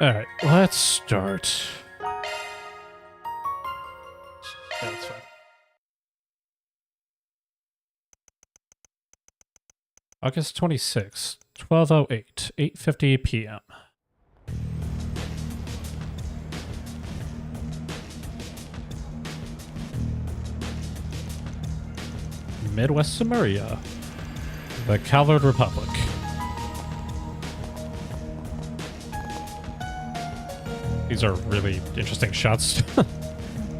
Alright, let's start. That's fine. August 26th, 12:08, 8:50 p.m. Midwest Samaria, the Calvard Republic. These are really interesting shots.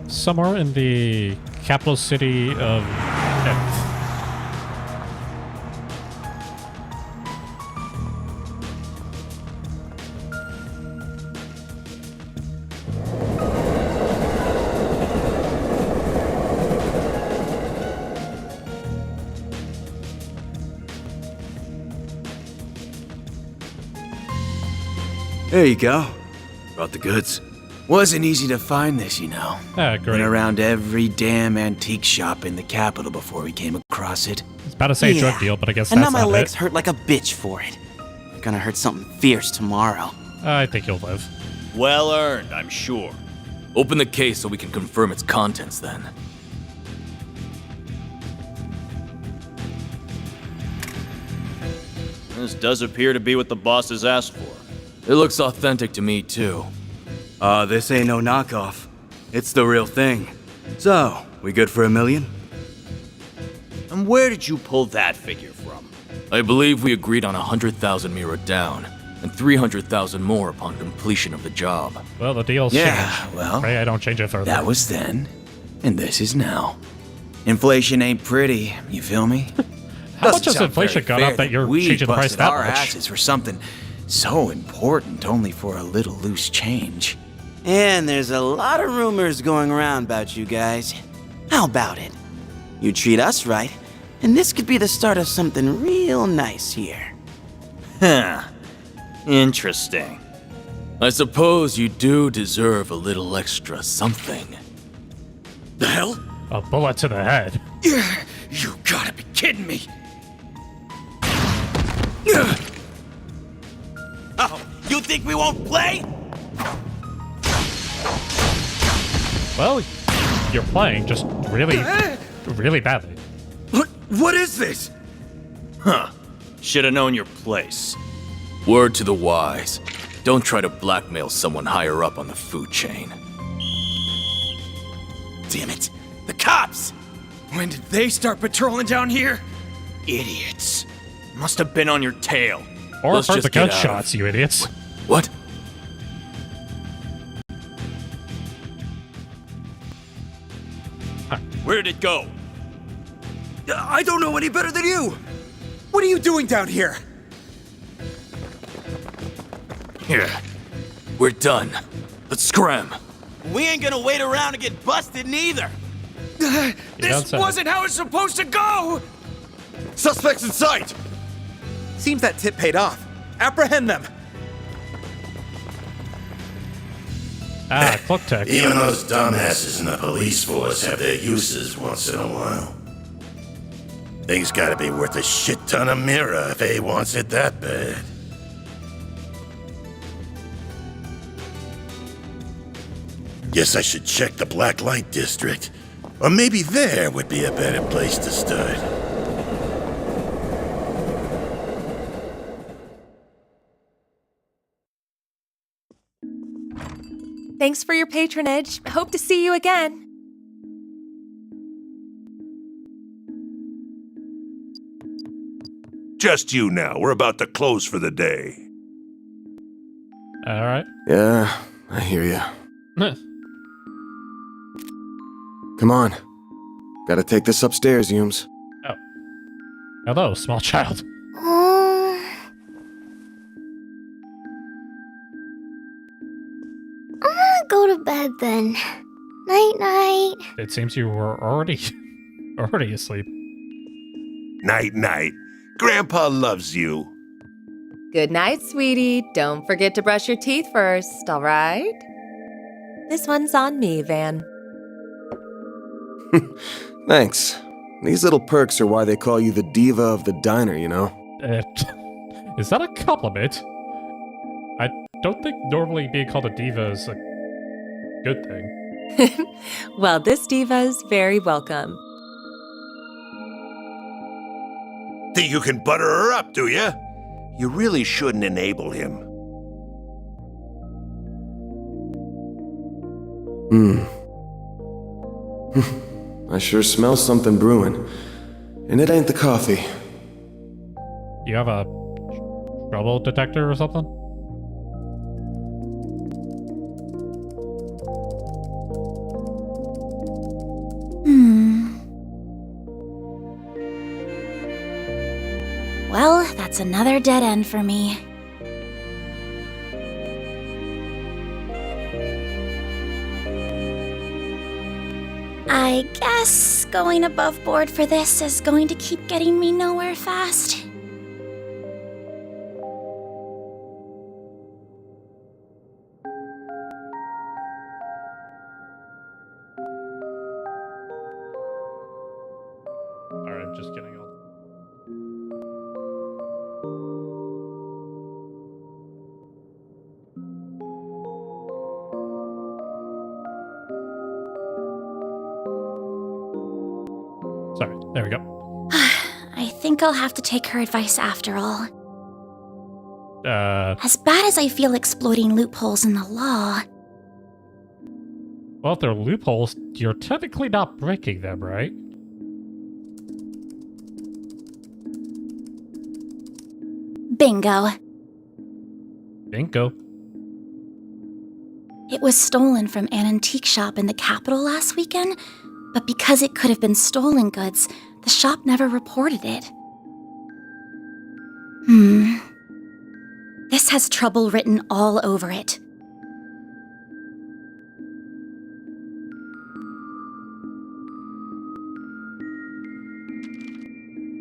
Somewhere in the capital city of Neth. There you go. Brought the goods. Wasn't easy to find this, you know. Great. Went around every damn antique shop in the capital before we came across it. I was about to say drug deal, but I guess and that's now my not legs it. hurt like a bitch for it. Gonna hurt something fierce tomorrow. I think you'll live. Well earned, I'm sure. Open the case so we can confirm its contents then. This does appear to be what the boss has asked for. It looks authentic to me, too. This ain't no knockoff. It's the real thing. So, we good for $1 million? And where did you pull that figure from? I believe we agreed on 100,000 Mira down, and 300,000 more upon completion of the job. Well, the deal's Yeah, changed. well, Pray I don't change it further. that was then, and this is now. Inflation ain't pretty, you feel me? How much has inflation gone up that you're changing the price that our much? asses for something so important only for a little loose change. And there's a lot of rumors going around about you guys. How about it? You treat us right, and this could be the start of something real nice here. Huh. Interesting. I suppose you do deserve a little extra something. The hell? A bullet to the head. You gotta be kidding me! Oh, you think we won't play? Well, you're playing just really, really badly. What is this? Huh. Should've known your place. Word to the wise. Don't try to blackmail someone higher up on the food chain. Damn it! The cops! When did they start patrolling down here? Idiots. Must have been on your tail. Or Let's for the just get out of- gunshots, you idiots. What? Where did it go? I don't know any better than you! What are you doing down here? Here. We're done. Let's scram. We ain't gonna wait around to get busted neither. This how it's supposed to go! Suspects in sight! Seems that tip paid off. Apprehend them! Cloak tech. Even those dumbasses in the police force have their uses once in a while. Thing's gotta be worth a shit ton of Mira if A wants it that bad. Guess I should check the Black Light District. Or maybe there would be a better place to start. Thanks for your patronage. Hope to see you again. Just you now. We're about to close for the day. Alright. Yeah, I hear ya. Come on. Gotta take this upstairs, Humes. Hello, small child. I'm gonna go to bed then. Night-night. It seems you were already asleep. Night-night. Grandpa loves you. Good night, sweetie. Don't forget to brush your teeth first, all right? This one's on me, Van. Thanks. These little perks are why they call you the diva of the diner, you know? Is that a compliment? don't think normally being called a diva is a good thing. Well, this diva's very welcome. Think you can butter her up, do you? You really shouldn't enable him. I sure smell something brewing. And it ain't the coffee. You have a trouble detector or something? Well, that's another dead end for me. I guess going above board for this is going to keep getting me nowhere fast. Alright, just kidding. Sorry, there we go. I think I'll have to take her advice after all. Well, As bad as I feel exploiting loopholes in the law, if they're loopholes, you're technically not breaking them, right? bingo. Bingo. It was stolen from an antique shop in the capital last weekend, but because it could have been stolen goods, the shop never reported it. This has trouble written all over it.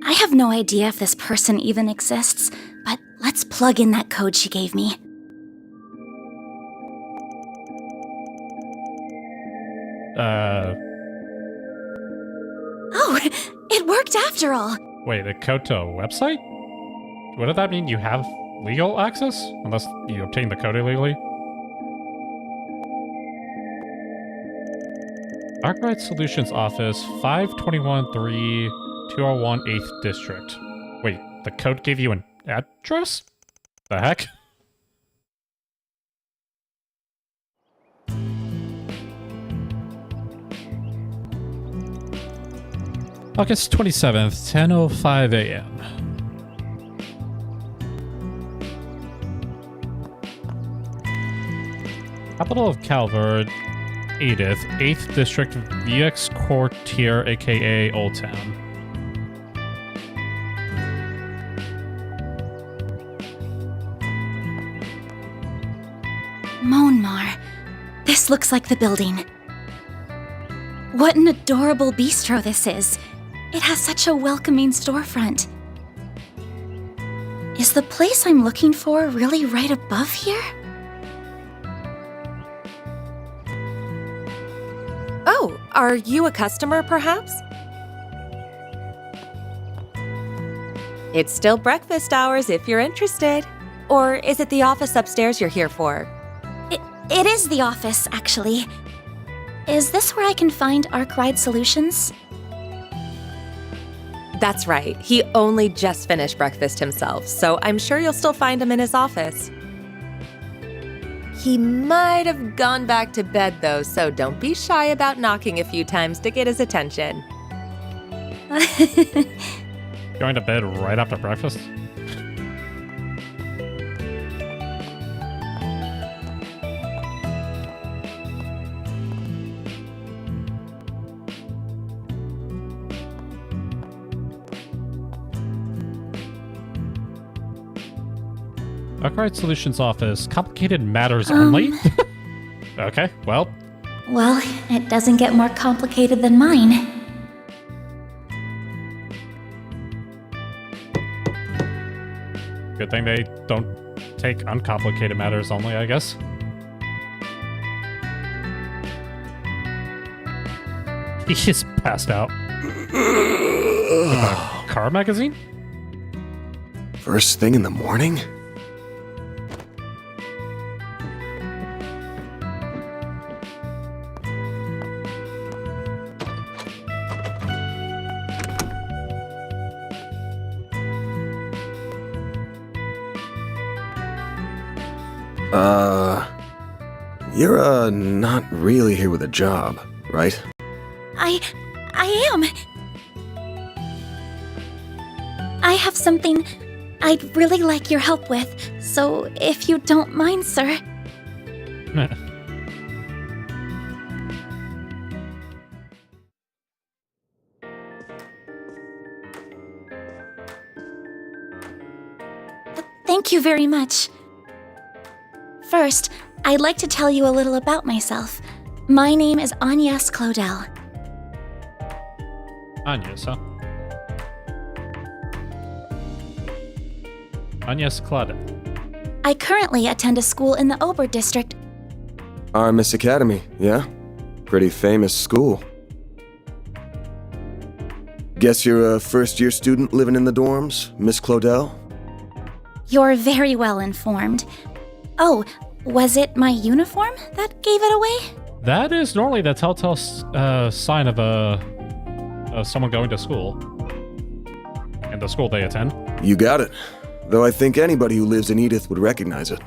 I have no idea if this person even exists, but let's plug in that code she gave me. Oh, it worked after all! Wait, the code to a website? What does that mean? You have legal access? Unless you obtain the code illegally? Arkwright Solutions Office, 521-3, 201 8th District. Wait, the code gave you an address? The heck? August 27th, 10:05 a.m. Capital of Calvert, Edith, 8th District, VX Quartier, aka Old Town. Monmar. This looks like the building. What an adorable bistro this is. It has such a welcoming storefront. Is the place I'm looking for really right above here? Oh, are you a customer, perhaps? It's still breakfast hours if you're interested. Or is it the office upstairs you're here for? It is the office, actually. Is this where I can find Arkwright Solutions? That's right. He only just finished breakfast himself, so I'm sure you'll still find him in his office. He might have gone back to bed, though, so don't be shy about knocking a few times to get his attention. Going to bed right after breakfast? Arkwright Solutions Office, complicated matters only? Okay, well. Well, it doesn't get more complicated than mine. Good thing they don't take uncomplicated matters only, I guess. He is passed out. A car magazine? First thing in the morning? You're, not really here with a job, right? I am. I have something I'd really like your help with, so if you don't mind, sir. Meh. Thank you very much. First, I'd like to tell you a little about myself. My name is Agnes Claudel. Agnes, huh? Agnes Claudel. I currently attend a school in the Ober district. Armis Academy, yeah? Pretty famous school. Guess you're a first-year student living in the dorms, Miss Claudel? You're very well informed. Oh, was it my uniform that gave it away? That is normally the telltale sign of someone going to school. And the school they attend. You got it. Though I think anybody who lives in Edith would recognize it.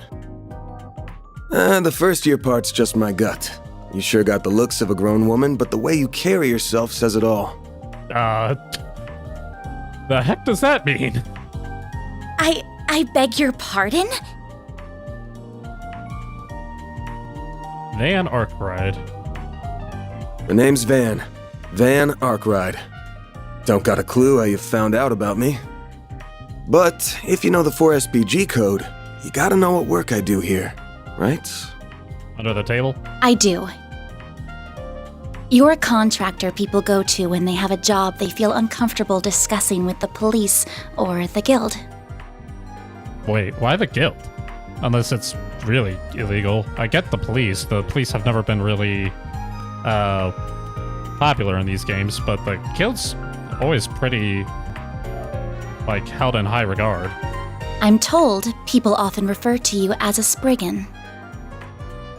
The first-year part's just my gut. You sure got the looks of a grown woman, but the way you carry yourself says it all. The heck does that mean? I beg your pardon? Van Arkwright. My name's Van. Van Arkwright. Don't got a clue how you found out about me. But if you know the 4SPG code, you gotta know what work I do here, right? Under the table? I do. You're a contractor people go to when they have a job they feel uncomfortable discussing with the police or the guild. Wait, why the guild? Unless it's really illegal. I get the police. The police have never been really popular in these games, but the guild's always pretty, like, held in high regard. I'm told people often refer to you as a Spriggan.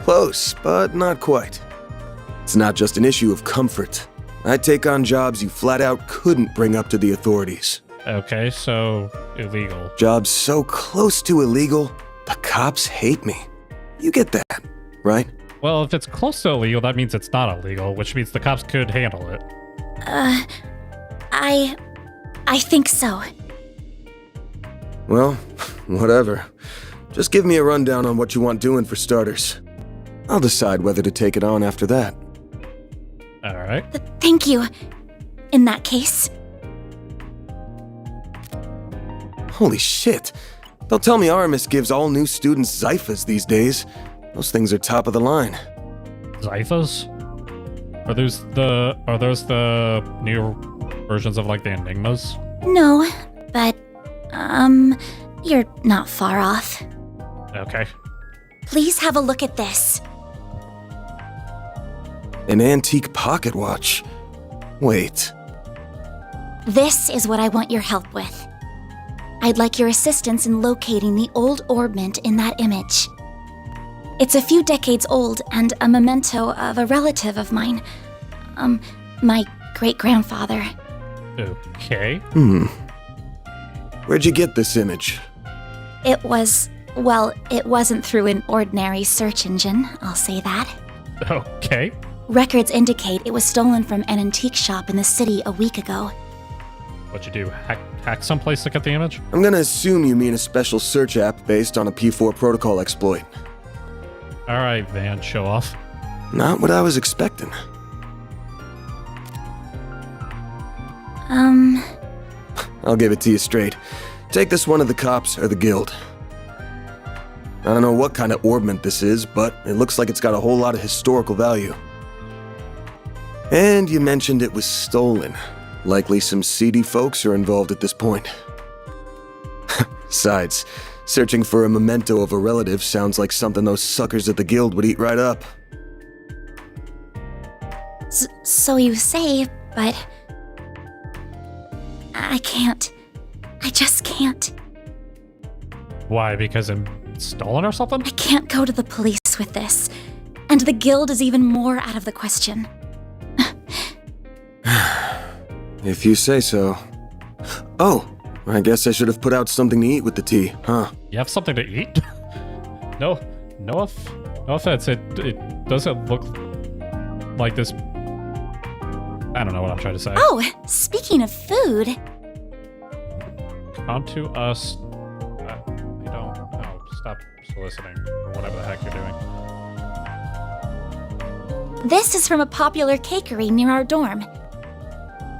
Close, but not quite. It's not just an issue of comfort. I take on jobs you flat out couldn't bring up to the authorities. Okay, so illegal. Jobs so close to illegal, the cops hate me. You get that, right? Well, if it's close to illegal, that means it's not illegal, which means the cops could handle it. I think so. Well, whatever. Just give me a rundown on what you want doing for starters. I'll decide whether to take it on after that. Alright. Thank you. In that case. Holy shit. They'll tell me Aramis gives all new students Zyphas these days. Those things are top of the line. Zyphas? Are those the new versions of, like, the Enigmas? No, but, you're not far off. Okay. Please have a look at this. An antique pocket watch. Wait. This is what I want your help with. I'd like your assistance in locating the old orbment in that image. It's a few decades old and a memento of a relative of mine. My great-grandfather. Okay. Where'd you get this image? It wasn't through an ordinary search engine, I'll say that. Okay. Records indicate it was stolen from an antique shop in the city a week ago. What'd you do? Hack someplace to get the image? I'm gonna assume you mean a special search app based on a P4 protocol exploit. Alright, Van, show off. Not what I was expecting. I'll give it to you straight. Take this one to the cops or the guild. I don't know what kind of orbment this is, but it looks like it's got a whole lot of historical value. And you mentioned it was stolen. Likely some seedy folks are involved at this point. Besides, searching for a memento of a relative sounds like something those suckers at the guild would eat right up. So you say, but I can't. I just can't. Why? Because it's stolen or something? I can't go to the police with this. And the guild is even more out of the question. If you say so. Oh, I guess I should have put out something to eat with the tea, huh? You have something to eat? No no offense, it doesn't look like this. I don't know what I'm trying to say. Oh, speaking of food, Come to us. I don't know. Stop soliciting or whatever the heck you're doing. this is from a popular cakery near our dorm.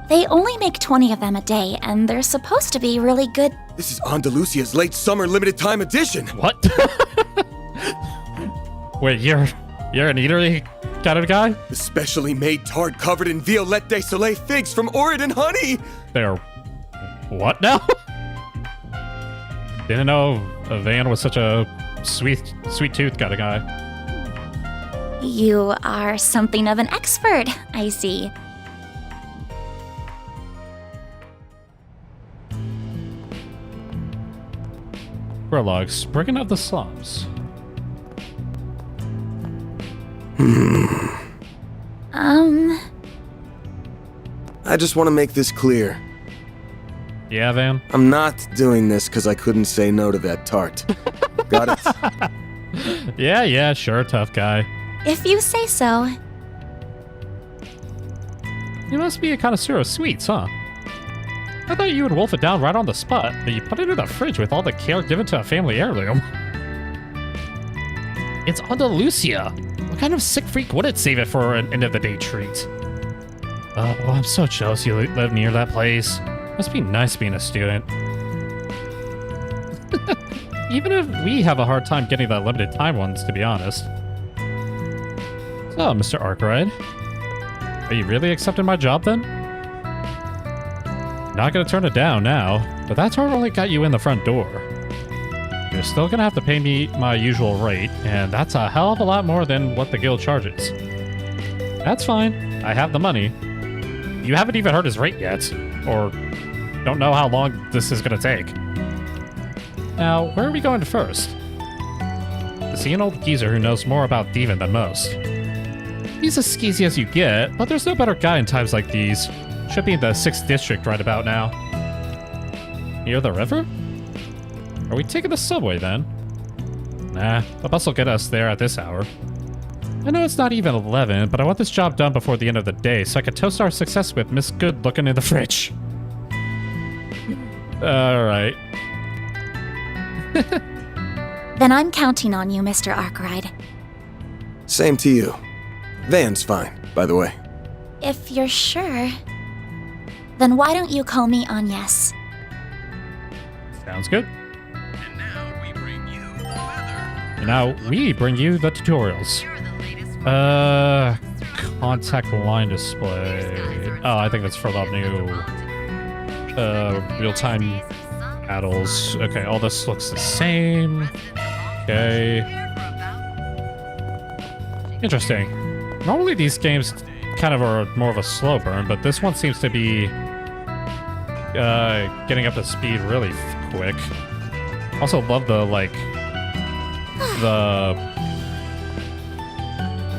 They only make 20 of them a day, and they're supposed to be really good. This is Andalusia's late summer limited time edition. What? Wait, you're an eatery kind of guy? The specially made tart covered in Violette de Soleil figs from Oregon honey. They're what now? Didn't know Van was such a sweet tooth kind of guy. You are something of an expert, I see. Prologue, Spriggan of the Slums. I just want to make this clear. Yeah, Van? I'm not doing this because I couldn't say no to that tart. Got it? Yeah, sure, tough guy. If you say so. You must be a connoisseur of sweets, huh? I thought you would wolf it down right on the spot, but you put it in the fridge with all the care given to a family heirloom. It's Andalusia. What kind of sick freak wouldn't save it for an end-of-the-day treat? Oh, I'm so jealous you live near that place. Must be nice being a student. Even if we have a hard time getting the limited time ones, to be honest. So, Mr. Arkwright, are you really accepting my job then? Not gonna turn it down now, but that tart only got you in the front door. You're still gonna have to pay me my usual rate, and that's a hell of a lot more than what the guild charges. That's fine, I have the money. You haven't even heard his rate yet, or don't know how long this is gonna take. Now, where are we going first? To see an old geezer who knows more about thieving than most. He's as skeezy as you get, but there's no better guy in times like these. Should be in the 6th district right about now. Near the river? Are we taking the subway then? Nah, the bus will get us there at this hour. I know it's not even 11, but I want this job done before the end of the day so I can toast our success with Miss Good looking in the fridge. Alright. Then I'm counting on you, Mr. Arkwright. Same to you. Van's fine, by the way. If you're sure, then why don't you call me Agnes? Sounds good. And now we bring you the tutorials. Contact line display. Oh, I think that's for the new real-time battles. Okay, all this looks the same. Okay. Interesting. Normally these games kind of are more of a slow burn, but this one seems to be getting up to speed really quick. Also love the, like,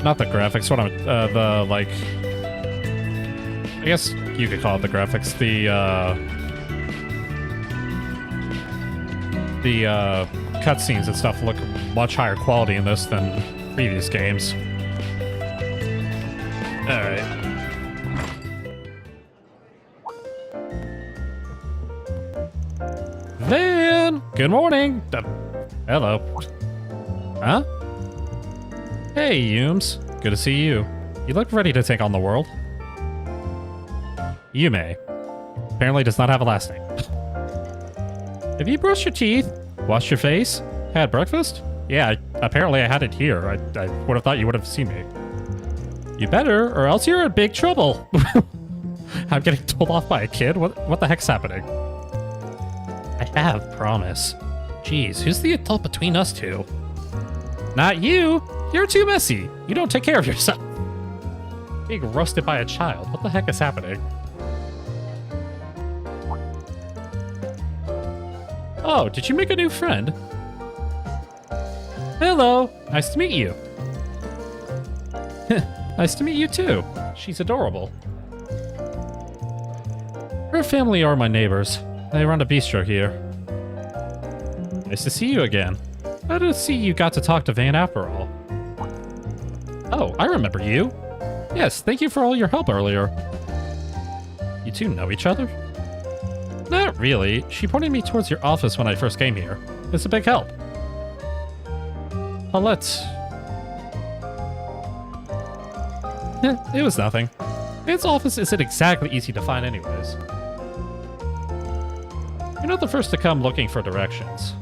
not the graphics, what I'm, the, like, I guess you could call it the graphics, the cutscenes and stuff look much higher quality in this than previous games. Alright. Van! Good morning! Hello. Huh? Hey, Yumes. Good to see you. You look ready to take on the world. Yume. Apparently does not have a last name. Have you brushed your teeth? Washed your face? Had breakfast? Yeah, apparently I had it here. I would have thought you would have seen me. You better, or else you're in big trouble. I'm getting told off by a kid? What the heck's happening? I have, promise. Jeez, who's the adult between us two? Not you! You're too messy. You don't take care of yourself. Being roasted by a child. What the heck is happening? Oh, did you make a new friend? Hello. Nice to meet you. Nice to meet you too. She's adorable. Her family are my neighbors. They run a bistro here. Nice to see you again. I didn't see you got to talk to Van after all. Oh, I remember you. Yes, thank you for all your help earlier. You two know each other? Not really. She pointed me towards your office when I first came here. It's a big help. Paulette. It was nothing. Van's office isn't exactly easy to find anyways. You're not the first to come looking for directions.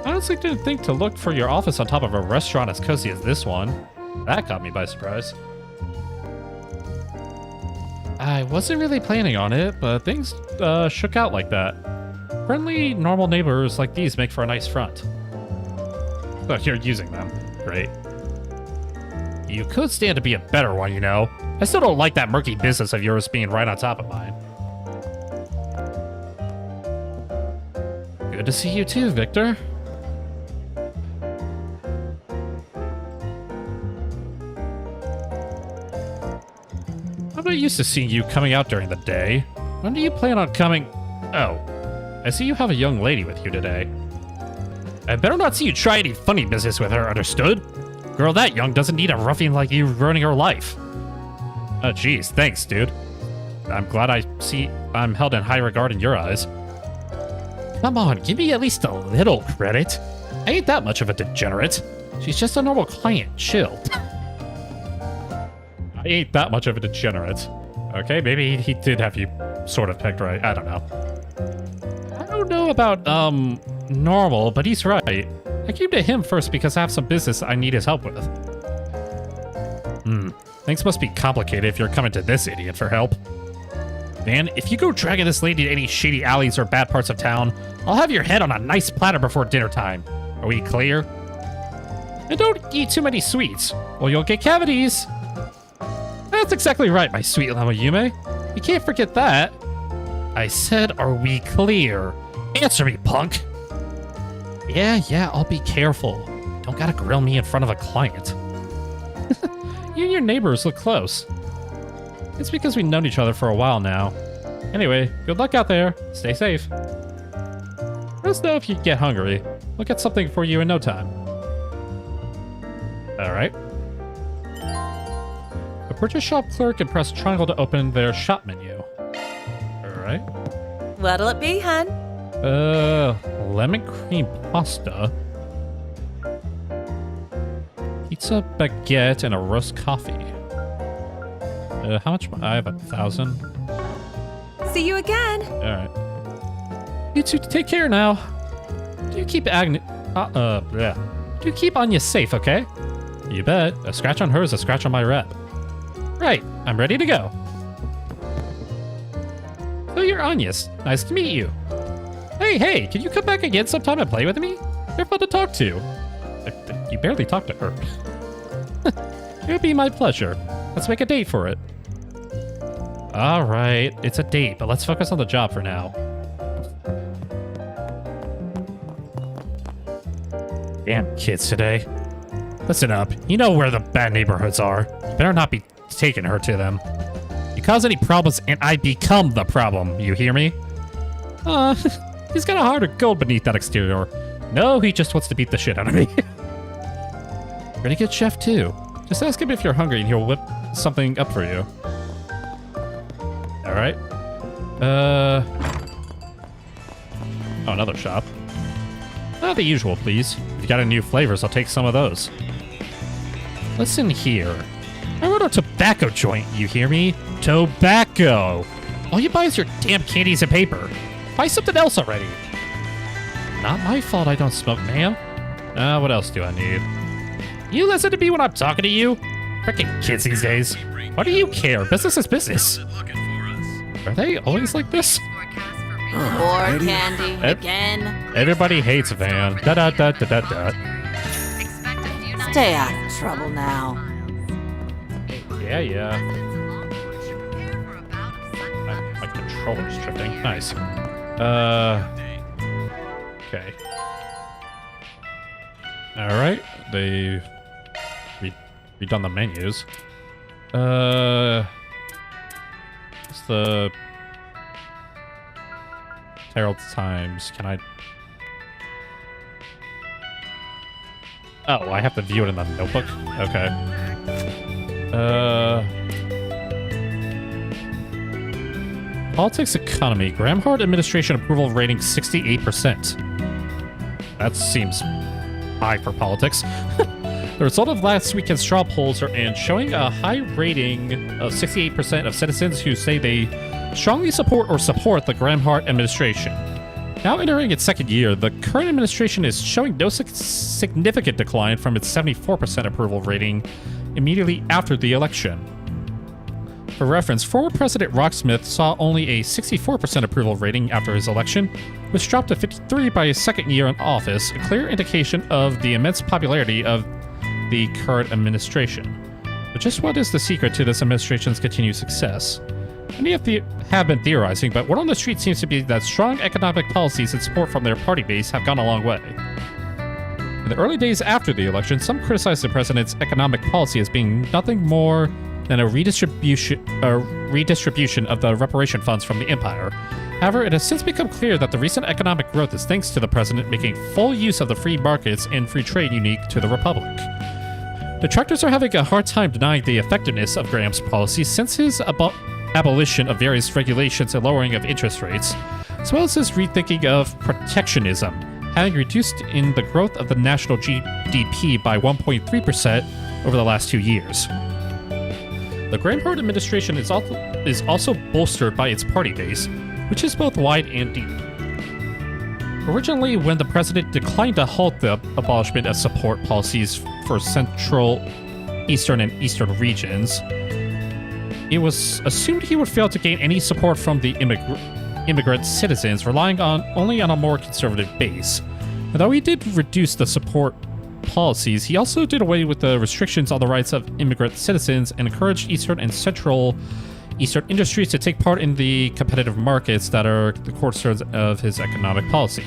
I honestly didn't think to look for your office on top of a restaurant as cozy as this one. That caught me by surprise. I wasn't really planning on it, but things shook out like that. Friendly, normal neighbors like these make for a nice front. But you're using them. Great. You could stand to be a better one, you know. I still don't like that murky business of yours being right on top of mine. Good to see you too, Victor. I'm not used to seeing you coming out during the day. When do you plan on coming? Oh, I see you have a young lady with you today. I better not see you try any funny business with her, understood? Girl that young doesn't need a ruffian like you ruining her life. Oh, geez, thanks, dude. I'm glad I'm held in high regard in your eyes. Come on, give me at least a little credit. I ain't that much of a degenerate. She's just a normal client, chill. I ain't that much of a degenerate. Okay, maybe he did have you sort of picked right. I don't know. I don't know about, normal, but he's right. I came to him first because I have some business I need his help with. Things must be complicated if you're coming to this idiot for help. Man, if you go dragging this lady to any shady alleys or bad parts of town, I'll have your head on a nice platter before dinner time. Are we clear? And don't eat too many sweets, or you'll get cavities. That's exactly right, my sweet Lamayume. You can't forget that. I said, are we clear? Answer me, punk. Yeah, I'll be careful. Don't gotta grill me in front of a client. You and your neighbors look close. It's because we've known each other for a while now. Anyway, good luck out there. Stay safe. Let us know if you get hungry. We'll get something for you in no time. Alright. Approach a shop clerk and press triangle to open their shop menu. Alright. What'll it be, hun? Lemon cream pasta. Pizza, baguette, and a roast coffee. How much? I have 1,000. See you again. Alright. You two take care now. Do you keep Do you keep Anya safe, okay? You bet. A scratch on her is a scratch on my rep. Right, I'm ready to go. So you're Agnes. Nice to meet you. Hey, can you come back again sometime and play with me? You're fun to talk to. You barely talk to her. It would be my pleasure. Let's make a date for it. Alright, it's a date, but let's focus on the job for now. Damn kids today. Listen up, you know where the bad neighborhoods are. You better not be taking her to them. You cause any problems and I become the problem, you hear me? He's got a heart of gold beneath that exterior. No, he just wants to beat the shit out of me. Pretty good chef too. Just ask him if you're hungry and he'll whip something up for you. Alright. Oh, another shop. The usual, please. If you got any new flavors, I'll take some of those. Listen here. I wrote a tobacco joint, you hear me? Tobacco! All you buy is your damn candies and paper. Buy something else already. Not my fault I don't smoke, ma'am. What else do I need? You listen to me when I'm talking to you? Frickin' kids these days. Why do you care? Business is business. Are they always like this? More candy again. Everybody hates Van. Da-da-da-da-da-da. Stay out of trouble now. Yeah. My controller's drifting. Nice. Okay. Alright. They've redone the menus. What's the Herald Times? Can I Oh, I have to view it in the notebook? Okay. Politics economy. Grahamhart administration approval rating 68%. That seems high for politics. The result of last weekend's straw polls are in showing a high rating of 68% of citizens who say they strongly support or support the Grahamhart administration. Now entering its second year, the current administration is showing no significant decline from its 74% approval rating immediately after the election. For reference, former President Rocksmith saw only a 64% approval rating after his election, which dropped to 53% by his second year in office, a clear indication of the immense popularity of the current administration. But just what is the secret to this administration's continued success? Many have been theorizing, but word on the street seems to be that strong economic policies and support from their party base have gone a long way. In the early days after the election, some criticized the president's economic policy as being nothing more than a redistribution of the reparation funds from the empire. However, it has since become clear that the recent economic growth is thanks to the president making full use of the free markets and free trade unique to the republic. Detractors are having a hard time denying the effectiveness of Graham's policies since his abolition of various regulations and lowering of interest rates, as well as his rethinking of protectionism, having reduced in the growth of the national GDP by 1.3% over the last 2 years. The Grahamhart administration is also bolstered by its party base, which is both wide and deep. Originally, when the president declined to halt the abolishment of support policies for Central, Eastern, and Eastern regions, it was assumed he would fail to gain any support from the immigrant citizens, relying only on a more conservative base. And though he did reduce the support policies, he also did away with the restrictions on the rights of immigrant citizens and encouraged Eastern and Central Eastern industries to take part in the competitive markets that are the cornerstones of his economic policy.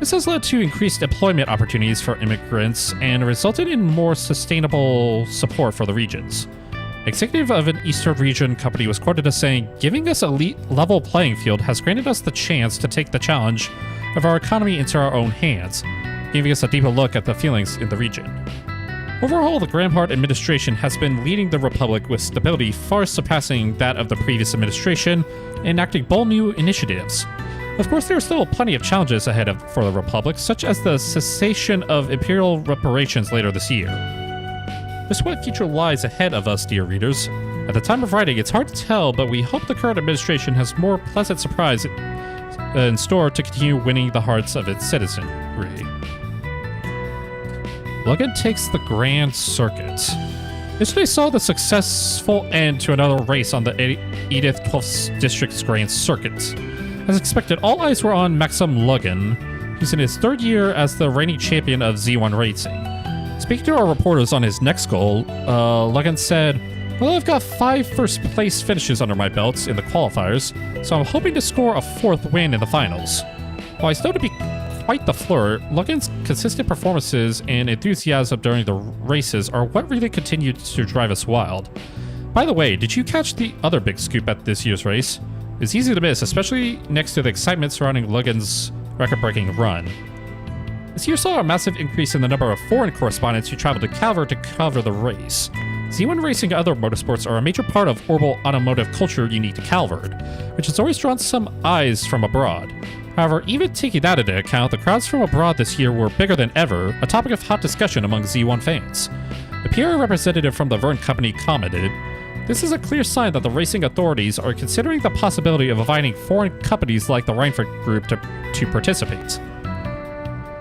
This has led to increased employment opportunities for immigrants and resulted in more sustainable support for the regions. An executive of an Eastern region company was quoted as saying, "Giving us a level playing field has granted us the chance to take the challenge of our economy into our own hands, giving us a deeper look at the feelings in the region." Overall, the Grahamhart administration has been leading the Republic with stability far surpassing that of the previous administration, enacting bold new initiatives. Of course, there are still plenty of challenges ahead for the Republic, such as the cessation of imperial reparations later this year. Just what future lies ahead of us, dear readers. At the time of writing, it's hard to tell, but we hope the current administration has more pleasant surprise in store to continue winning the hearts of its citizenry. Luggan takes the Grand Circuit. Yesterday saw the successful end to another race on the 80th 12th District's Grand Circuit. As expected, all eyes were on Maxim Luggan, who's in his third year as the reigning champion of Z1 Racing. Speaking to our reporters on his next goal, Luggan said, "Well, I've got 5 first-place finishes under my belts in the qualifiers, so I'm hoping to score a 4th win in the finals." While he's known to be quite the flirt, Luggan's consistent performances and enthusiasm during the races are what really continued to drive us wild. By the way, did you catch the other big scoop at this year's race? It's easy to miss, especially next to the excitement surrounding Luggan's record-breaking run. This year saw a massive increase in the number of foreign correspondents who traveled to Calvert to cover the race. Z1 Racing and other motorsports are a major part of Orbital automotive culture unique to Calvert, which has always drawn some eyes from abroad. However, even taking that into account, the crowds from abroad this year were bigger than ever, a topic of hot discussion among Z1 fans. A PR representative from the Verne Company commented, "This is a clear sign that the racing authorities are considering the possibility of inviting foreign companies like the Reinford Group to participate."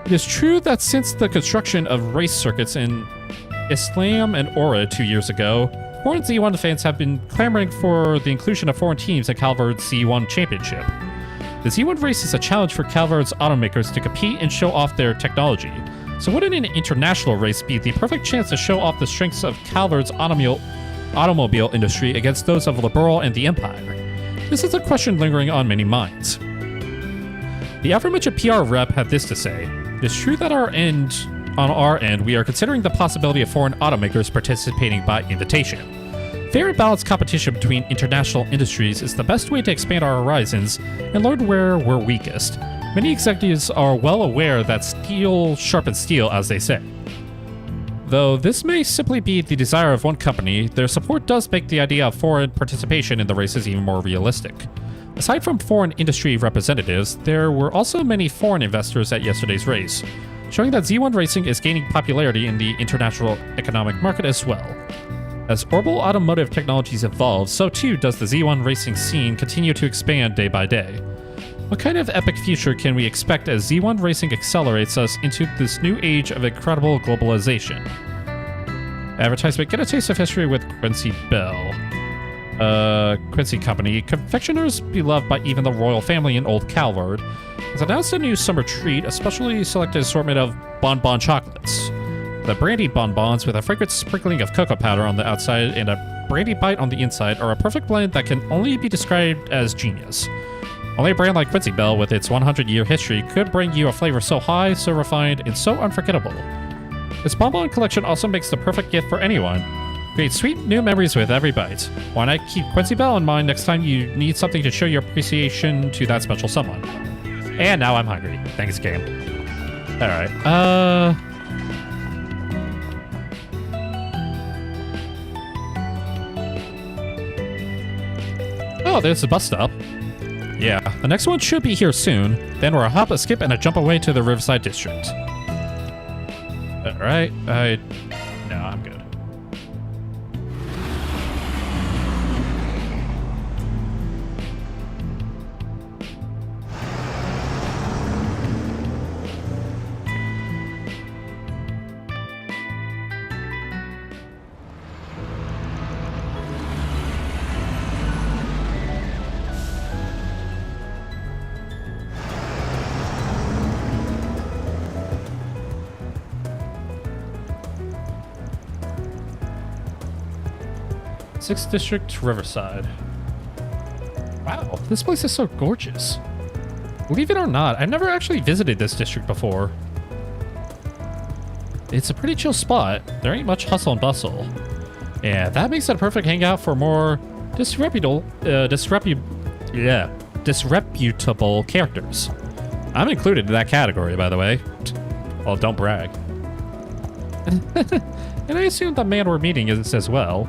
It is true that since the construction of race circuits in Islam and Ora 2 years ago, foreign Z1 fans have been clamoring for the inclusion of foreign teams at Calvert's Z1 Championship. The Z1 race is a challenge for Calvert's automakers to compete and show off their technology. So wouldn't an international race be the perfect chance to show off the strengths of Calvert's automobile industry against those of Liberal and the Empire? This is a question lingering on many minds. The aforementioned PR rep had this to say, "It is true that on our end, we are considering the possibility of foreign automakers participating by invitation. Fair and balanced competition between international industries is the best way to expand our horizons and learn where we're weakest. Many executives are well aware that steel sharpens steel, as they say." Though this may simply be the desire of one company, their support does make the idea of foreign participation in the races even more realistic. Aside from foreign industry representatives, there were also many foreign investors at yesterday's race, showing that Z1 Racing is gaining popularity in the international economic market as well. As orbital automotive technologies evolve, so too does the Z1 Racing scene continue to expand day by day. What kind of epic future can we expect as Z1 Racing accelerates us into this new age of incredible globalization? Advertisement: get a taste of history with Quincy Bell. Quincy Company, confectioners beloved by even the royal family in Old Calvard, has announced a new summer treat, a specially selected assortment of bonbon chocolates. The brandy bonbons with a fragrant sprinkling of cocoa powder on the outside and a brandy bite on the inside are a perfect blend that can only be described as genius. Only a brand like Quincy Bell with its 100-year history could bring you a flavor so high, so refined, and so unforgettable. This bonbon collection also makes the perfect gift for anyone. Create sweet new memories with every bite. Why not keep Quincy Bell in mind next time you need something to show your appreciation to that special someone? And now I'm hungry. Thanks, game. Alright, oh, there's the bus stop. Yeah, the next one should be here soon. Then we're a hop, a skip, and a jump away to the Riverside District. Alright, no, I'm good. Sixth District, Riverside. Wow, this place is so gorgeous. Believe it or not, I've never actually visited this district before. It's a pretty chill spot. There ain't much hustle and bustle. And that makes it a perfect hangout for more disreputable characters. I'm included in that category, by the way. Well, don't brag. And I assume the man we're meeting is as well.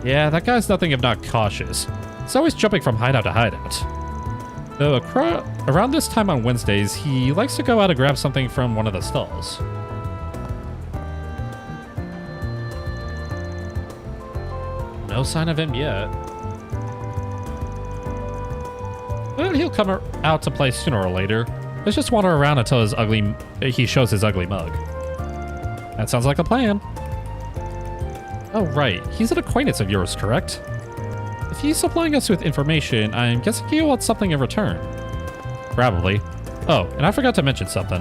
Yeah, that guy's nothing if not cautious. He's always jumping from hideout to hideout. Though around this time on Wednesdays, he likes to go out and grab something from one of the stalls. No sign of him yet. Well, he'll come out to play sooner or later. Let's just wander around until he shows his ugly mug. That sounds like a plan. Oh, right. He's an acquaintance of yours, correct? If he's supplying us with information, I'm guessing he'll want something in return. Probably. Oh, and I forgot to mention something.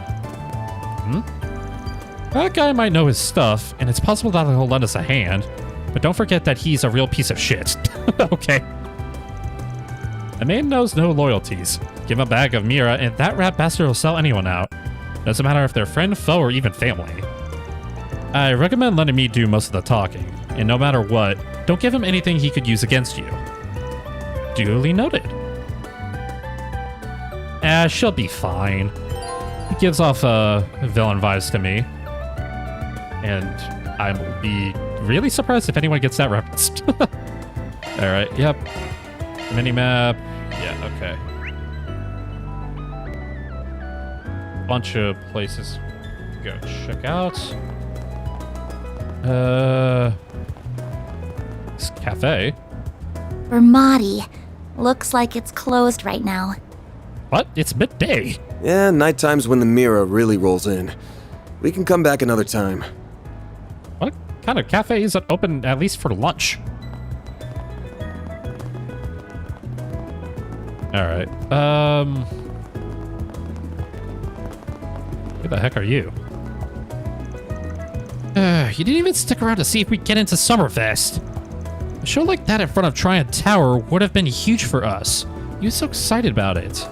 That guy might know his stuff, and it's possible that he'll lend us a hand. But don't forget that he's a real piece of shit. Okay. A man knows no loyalties. Give him a bag of Mira, and that rat bastard will sell anyone out. Doesn't matter if they're friend, foe, or even family. I recommend letting me do most of the talking. And no matter what, don't give him anything he could use against you. Duly noted. She'll be fine. He gives off villain vibes to me. And I will be really surprised if anyone gets that reference. Alright, yep. Minimap. Yeah, okay. Bunch of places to go check out. This cafe. Vermati. Looks like it's closed right now. What? It's midday. Yeah, nighttime's when the Mira really rolls in. We can come back another time. What kind of cafe isn't open at least for lunch? Alright, who the heck are you? You didn't even stick around to see if we get into Summerfest. A show like that in front of Tryon Tower would have been huge for us. You were so excited about it.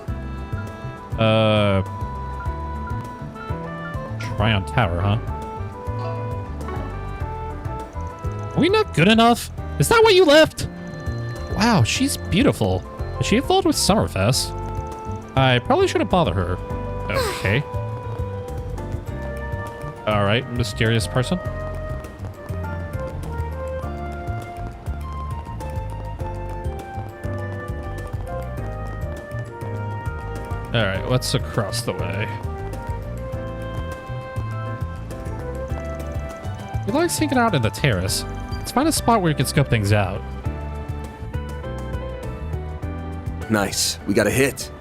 Tryon Tower, huh? Are we not good enough? Is that why you left? Wow, she's beautiful. Is she involved with Summerfest? I probably shouldn't bother her. Okay. Alright, mysterious person. Alright, what's across the way? He likes hanging out in the terrace. Let's find a spot where you can scope things out. Nice. We got a hit.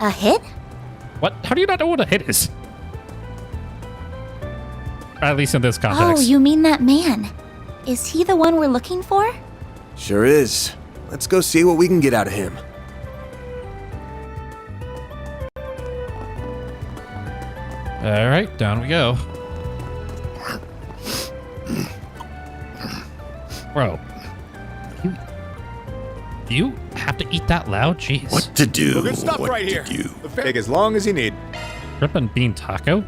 A hit? What? How do you not know what a hit is? At least in this Oh, context. you mean that man. Is he the one we're looking for? Sure is. Let's go see what we can get out of him. Alright, down we go. Bro. You have to eat that loud? Jeez. What to do? We're gonna stop what right to here. do. Take as long as you need. Rip and bean taco?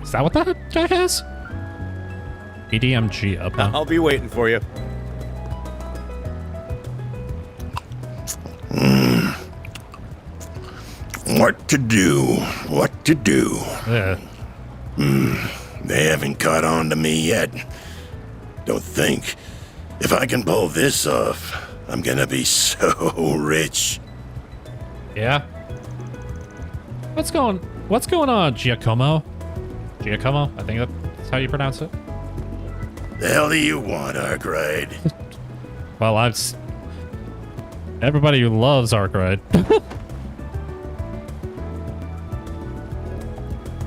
Is that what that guy has? EDMG up. I'll be waiting for you. What to do? What to do? Yeah. They haven't caught on to me yet. Don't think. If I can pull this off, I'm gonna be so rich. Yeah. What's going on, Giacomo? Giacomo? I think that's how you pronounce it. The hell do you want, Arkwright? Well, everybody who loves Arkwright.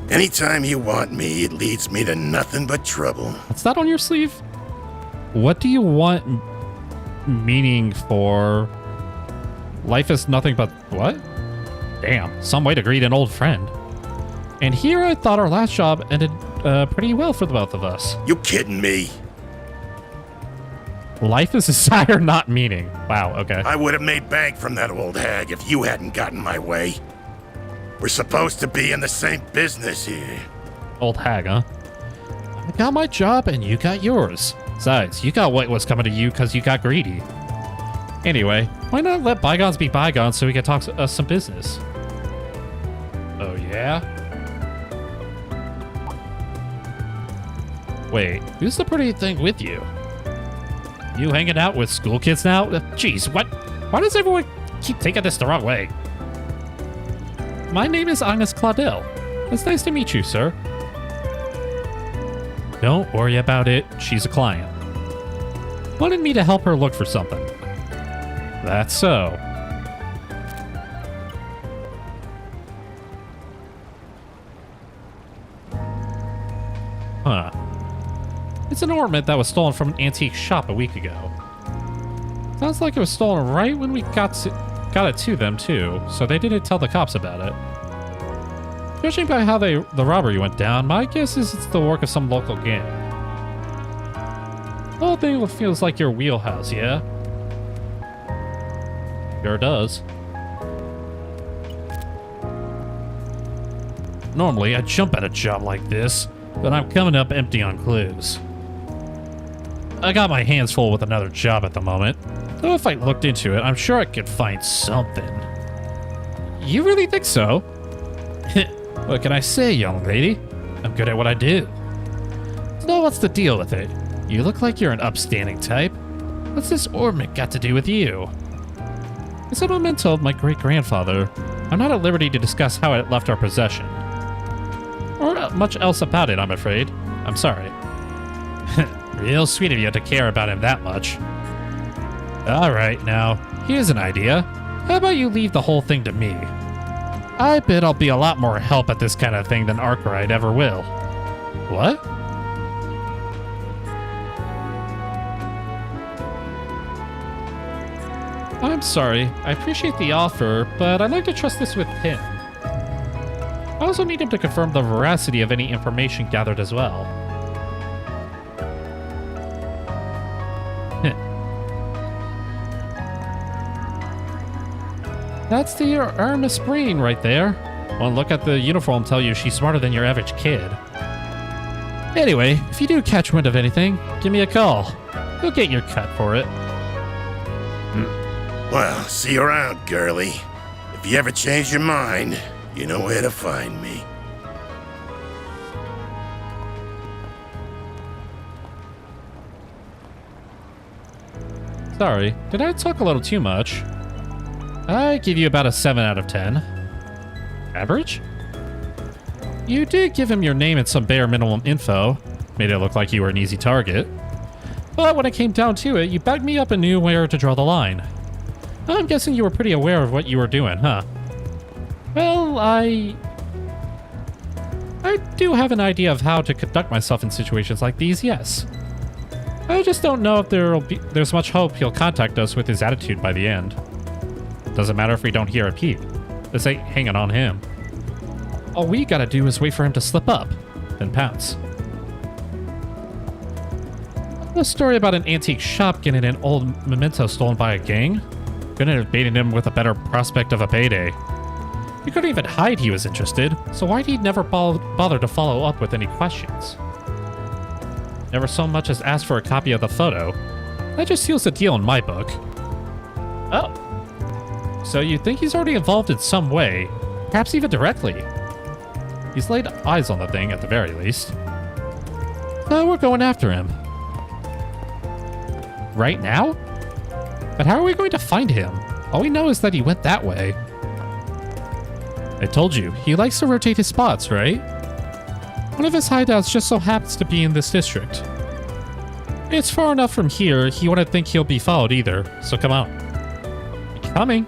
Anytime you want me, it leads me to nothing but trouble. What's that on your sleeve? What do you want meaning for? Life is nothing but what? Damn, some way to greet an old friend. And here I thought our last job ended pretty well for the both of us. You kidding me? Life is desire, not meaning. Wow, okay. I would have made bank from that old hag if you hadn't gotten my way. We're supposed to be in the same business here. Old hag, huh? I got my job and you got yours. Besides, you got what was coming to you because you got greedy. Anyway, why not let bygones be bygones so we can talk some business? Oh, yeah? Wait, who's the pretty thing with you? You hanging out with school kids now? Jeez, what? Why does everyone keep taking this the wrong way? My name is Agnes Claudel. It's nice to meet you, sir. Don't worry about it. She's a client. Wanted me to help her look for something. That's so. Huh. It's an ornament that was stolen from an antique shop a week ago. Sounds like it was stolen right when we got it to them, too, so they didn't tell the cops about it. Judging by how the robbery went down, my guess is it's the work of some local gang. The whole thing feels like your wheelhouse, yeah? Sure does. Normally, I'd jump at a job like this, but I'm coming up empty on clues. I got my hands full with another job at the moment, though if I looked into it, I'm sure I could find something. You really think so? What can I say, young lady? I'm good at what I do. So what's the deal with it? You look like you're an upstanding type. What's this ornament got to do with you? It's a memento of my great-grandfather. I'm not at liberty to discuss how it left our possession. Or much else about it, I'm afraid. I'm sorry. Real sweet of you to care about him that much. Alright, now, here's an idea. How about you leave the whole thing to me? I bet I'll be a lot more help at this kind of thing than Arkwright ever will. What? I'm sorry. I appreciate the offer, but I'd like to trust this with him. I also need him to confirm the veracity of any information gathered as well. That's the Ernest Breen right there. One look at the uniform tell you she's smarter than your average kid. Anyway, if you do catch wind of anything, give me a call. You'll get your cut for it. Well, see you around, girlie. If you ever change your mind, you know where to find me. Sorry, did I talk a little too much? I give you about a 7 out of 10. Average? You did give him your name and some bare minimum info. Made it look like you were an easy target. But when it came down to it, you backed me up and knew where to draw the line. I'm guessing you were pretty aware of what you were doing, huh? Well, I do have an idea of how to conduct myself in situations like these, yes. I just don't know if there's much hope he'll contact us with his attitude by the end. Doesn't matter if we don't hear a peep. This ain't hanging on him. All we gotta do is wait for him to slip up, then pounce. The story about an antique shop getting an old memento stolen by a gang? Couldn't have baited him with a better prospect of a payday. He couldn't even hide he was interested, so why'd he never bother to follow up with any questions? Never so much as asked for a copy of the photo. That just seals the deal in my book. Oh. So you think he's already involved in some way, perhaps even directly? He's laid eyes on the thing at the very least. So we're going after him. Right now? But how are we going to find him? All we know is that he went that way. I told you, he likes to rotate his spots, right? One of his hideouts just so happens to be in this district. It's far enough from here, he wouldn't think he'll be followed either, so come on. Coming.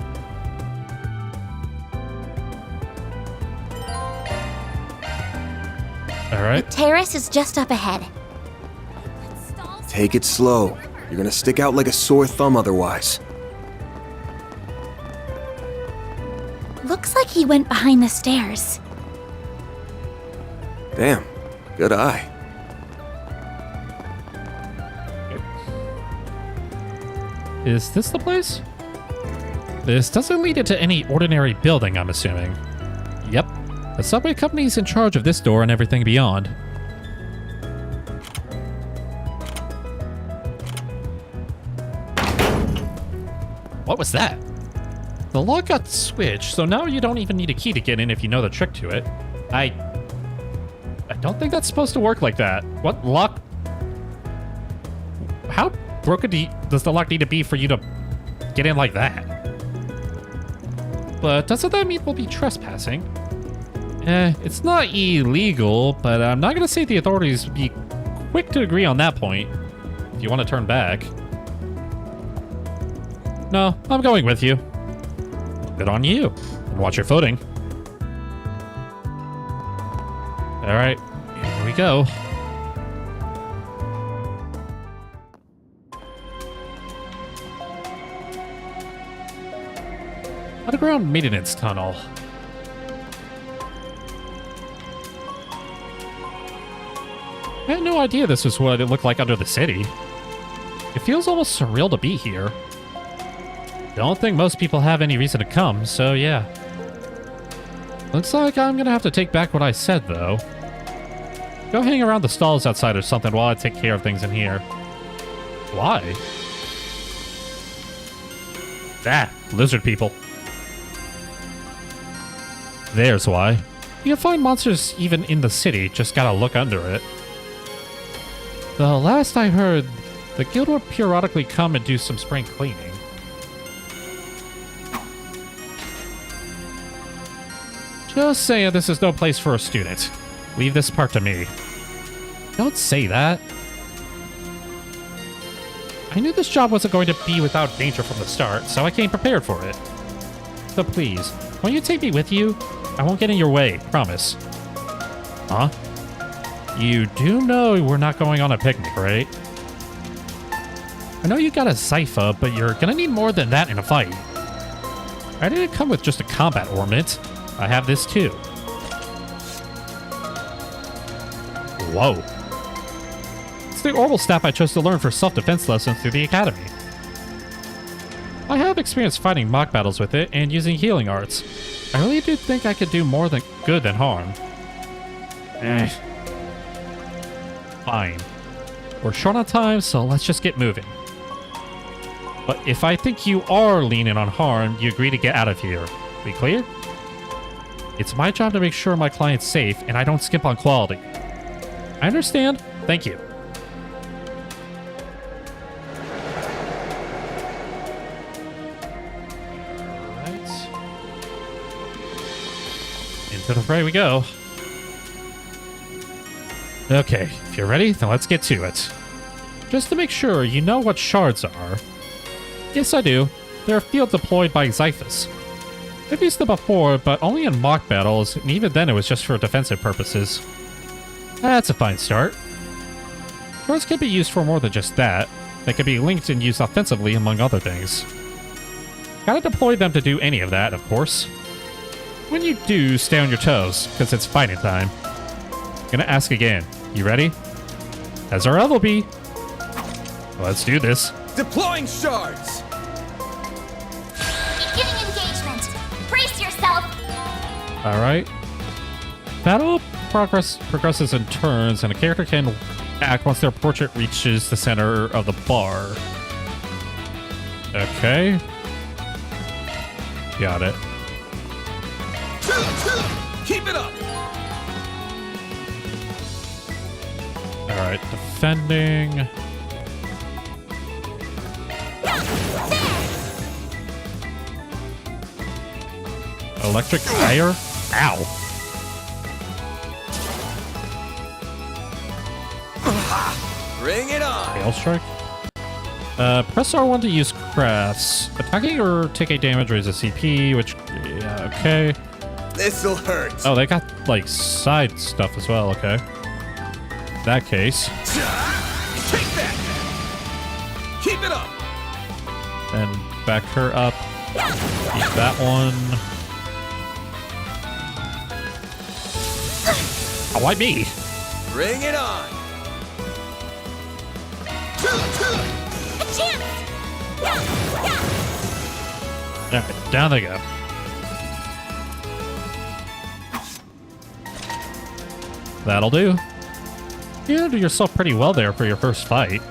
Alright. The terrace is just up ahead. Take it slow. You're gonna stick out like a sore thumb otherwise. Looks like he went behind the stairs. Damn, good eye. Is this the place? This doesn't lead into any ordinary building, I'm assuming. Yep. The subway company's in charge of this door and everything beyond. What was that? The lock got switched, so now you don't even need a key to get in if you know the trick to it. I don't think that's supposed to work like that. What lock? How broken does the lock need to be for you to get in like that? But doesn't that mean we'll be trespassing? It's not illegal, but I'm not gonna say the authorities would be quick to agree on that point. If you want to turn back. No, I'm going with you. Good on you. And watch your footing. Alright, here we go. Underground maintenance tunnel. I had no idea this was what it looked like under the city. It feels almost surreal to be here. Don't think most people have any reason to come, so yeah. Looks like I'm gonna have to take back what I said, though. Go hang around the stalls outside or something while I take care of things in here. Why? Ah, lizard people. There's why. You can find monsters even in the city, just gotta look under it. The last I heard, the guild will periodically come and do some spring cleaning. Just saying this is no place for a student. Leave this part to me. Don't say that. I knew this job wasn't going to be without danger from the start, so I came prepared for it. So please, won't you take me with you? I won't get in your way, promise. Huh? You do know we're not going on a picnic, right? I know you got a Sypha, but you're gonna need more than that in a fight. I didn't come with just a combat ornament. I have this too. Whoa. It's the Orbital staff I chose to learn for self-defense lessons through the academy. I have experience fighting mock battles with it and using healing arts. I really do think I could do more than good than harm. Fine. We're short on time, so let's just get moving. But if I think you are leaning on harm, you agree to get out of here. We clear? It's my job to make sure my client's safe, and I don't skip on quality. I understand. Thank you. to the fray we go. Okay, if you're ready, then let's get to it. Just to make sure you know what shards are. Yes, I do. They're field deployed by Xyphus. I've used them before, but only in mock battles, and even then it was just for defensive purposes. That's a fine start. Shards can be used for more than just that. They can be linked and used offensively, among other things. Gotta deploy them to do any of that, of course. When you do, stay on your toes, because it's fighting time. Gonna ask again. You ready? As our will be. Let's do this. Deploying shards! Beginning engagement. Brace yourself. Alright. Battle progresses in turns, and a character can act once their portrait reaches the center of the bar. Okay. Got it. Keep it up! Alright, defending. Electric fire? Ow. Bring it on! Hail strike. Press R1 to use crafts. Attacking or taking damage raises CP, which, yeah, okay. This'll hurt! Oh, they got, like, side stuff as well, okay. In that case. Take that! Keep it up! And back her up. Keep that one. Oh, why me? Bring it on! A chance. Alright, down they go. That'll do. You handled yourself pretty well there for your first fight.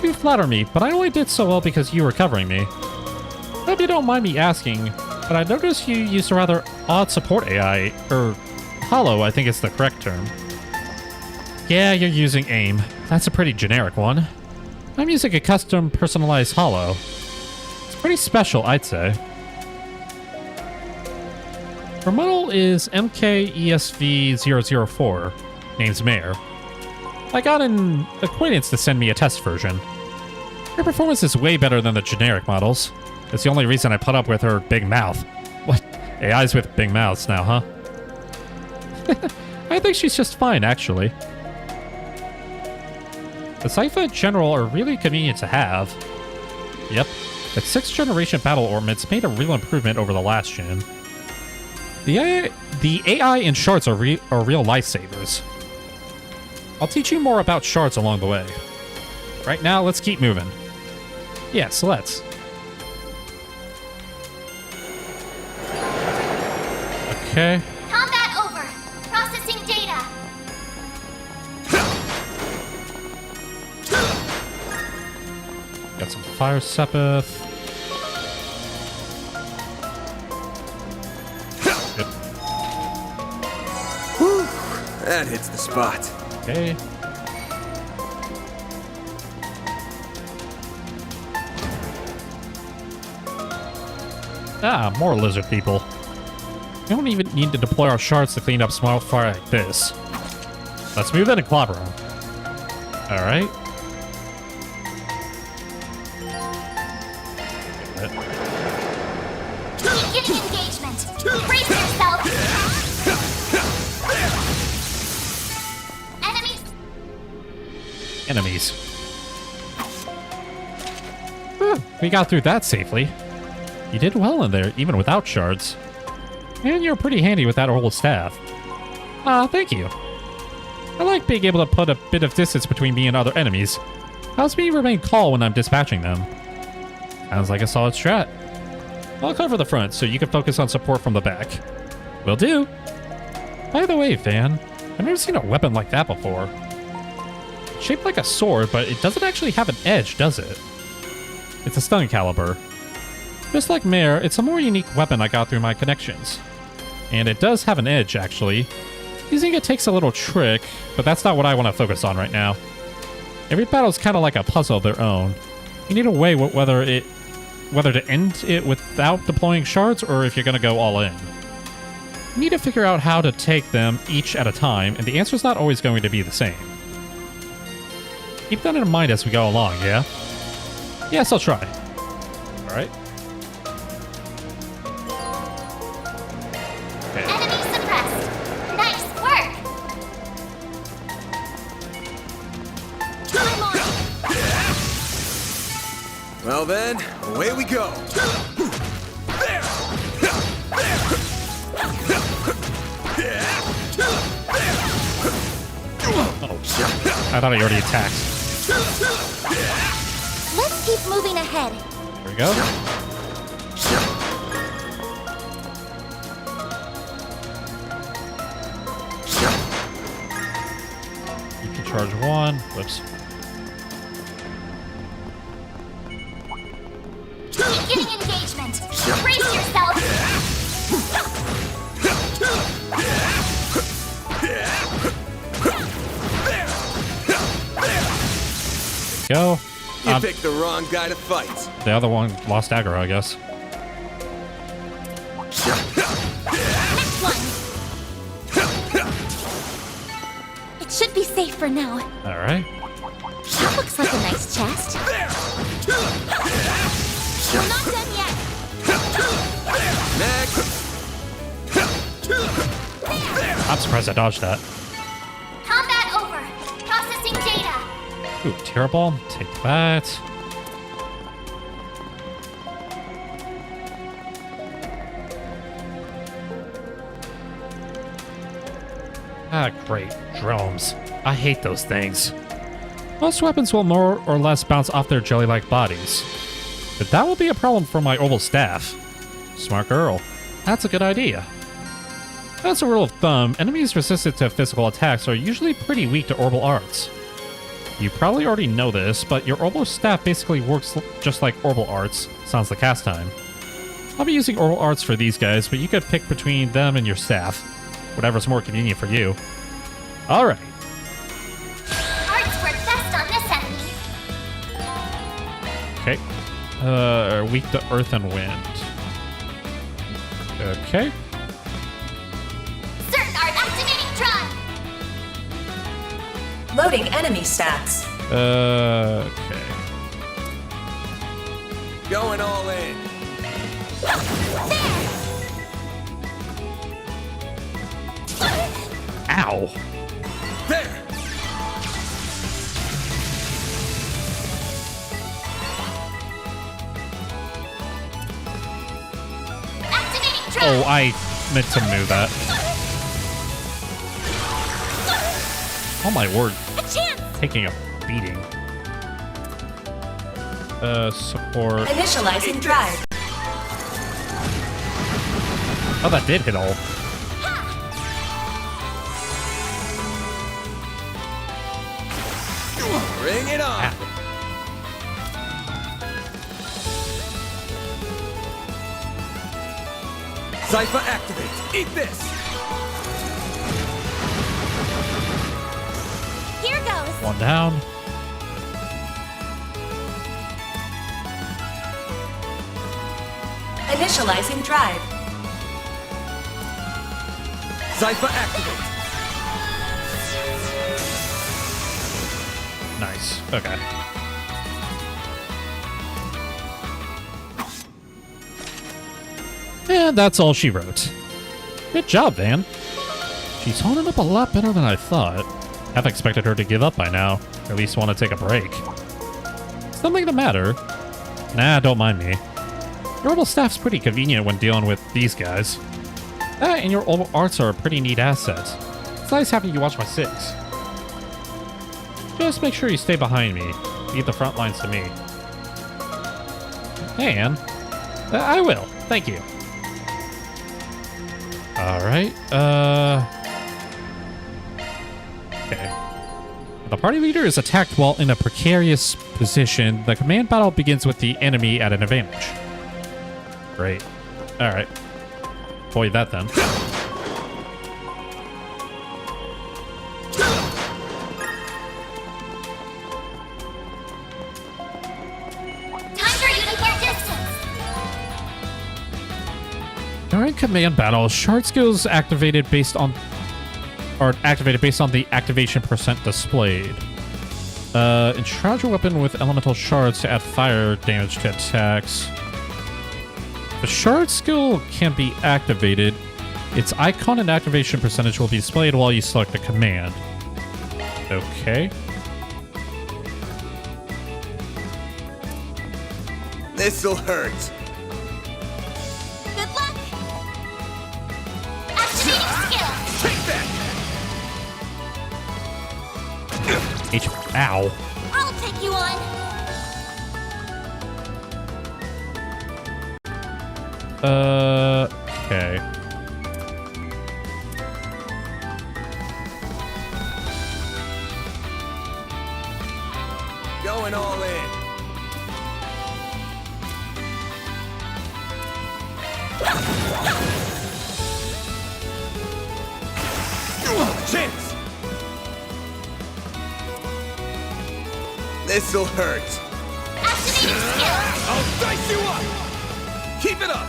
You flatter me, but I only did so well because you were covering me. Hope you don't mind me asking, but I noticed you used a rather odd support AI, or hollow, I think is the correct term. Yeah, you're using AIM. That's a pretty generic one. I'm using a custom personalized hollow. It's pretty special, I'd say. Her model is MKESV004, name's Mare. I got an acquaintance to send me a test version. Her performance is way better than the generic models. It's the only reason I put up with her big mouth. What? AIs with big mouths now, huh? I think she's just fine, actually. The Cypher in general are really convenient to have. Yep, its 6th generation battle ornaments made a real improvement over the last gen. The AI in shards are real lifesavers. I'll teach you more about shards along the way. Right now, let's keep moving. Yes, let's. Okay. Combat over. Processing data. Got some fire sepith. Yep. Whew, that hits the spot. Okay. Ah, more lizard people. We don't even need to deploy our shards to clean up small fire like this. Let's move in and clobber them. Alright. Beginning engagement. Brace yourself. Enemies. We got through that safely. You did well in there, even without shards. And you're pretty handy with that old staff. Thank you. I like being able to put a bit of distance between me and other enemies. Helps me remain calm when I'm dispatching them. Sounds like a solid strat. I'll cover the front so you can focus on support from the back. Will do. By the way, Van, I've never seen a weapon like that before. It's shaped like a sword, but it doesn't actually have an edge, does it? It's a stun caliber. Just like Mare, it's a more unique weapon I got through my connections. And it does have an edge, actually. Using it takes a little trick, but that's not what I want to focus on right now. Every battle's kind of like a puzzle of their own. You need a way whether to end it without deploying shards or if you're going to go all in. You need to figure out how to take them each at a time, and the answer is not always going to be the same. Keep that in mind as we go along, yeah? Yes, I'll try. Alright. Okay. Enemy suppressed. Nice work. Time on. Well then, away we go. Oh, I thought he already attacked. Let's keep moving ahead. There we go. You can charge one. Whoops. Beginning engagement. Brace yourself. Go. You picked the wrong guy to fight. The other one lost aggro, I guess. Next one. It should be safe for now. All right. That looks like a nice chest. We're not done yet. Next. I'm surprised I dodged that. Combat over. Processing data. Ooh, tear ball. Take that. Ah, great. Drones. I hate those things. Most weapons will more or less bounce off their jelly-like bodies. But that will be a problem for my orbital staff. Smart girl. That's a good idea. As a rule of thumb, enemies resistant to physical attacks are usually pretty weak to orbital arts. You probably already know this, but your orbital staff basically works just like orbital arts, sans the cast time. I'll be using orbital arts for these guys, but you could pick between them and your staff. Whatever's more convenient for you. Alright. Arts work best on this enemy. Okay. Weak to earth and wind. Okay. Certain art activating drive. Loading enemy stats. Okay. Going all in. Ow. There. Activating drive. Oh, I meant to move that. Oh my word. A chance. Taking a beating. Support. Initializing drive. Oh, that did hit all. Bring it on. Cypher activate. Eat this. Here goes. One down. Initializing drive. Cypher activate. Nice. Okay. And that's all she wrote. Good job, Van. She's holding up a lot better than I thought. I've expected her to give up by now, or at least want to take a break. Something the matter? Nah, don't mind me. Your orbital staff's pretty convenient when dealing with these guys. That and your orbital arts are a pretty neat asset. It's nice having you watch my six. Just make sure you stay behind me. Leave the front lines to me. And I will. Thank you. Alright, okay. The party leader is attacked while in a precarious position. The command battle begins with the enemy at an advantage. Great. Alright. Avoid that then. During command battles, shard skills are activated based on the activation percent displayed. Enshroud your weapon with elemental shards to add fire damage to attacks. The shard skill can be activated. Its icon and activation percentage will be displayed while you select the command. Okay. This'll hurt. Good luck! Activating skill! Take that! Ow. I'll take you on! Okay. Going all in. Chance! This'll hurt. Activating skill! I'll dice you up! Keep it up!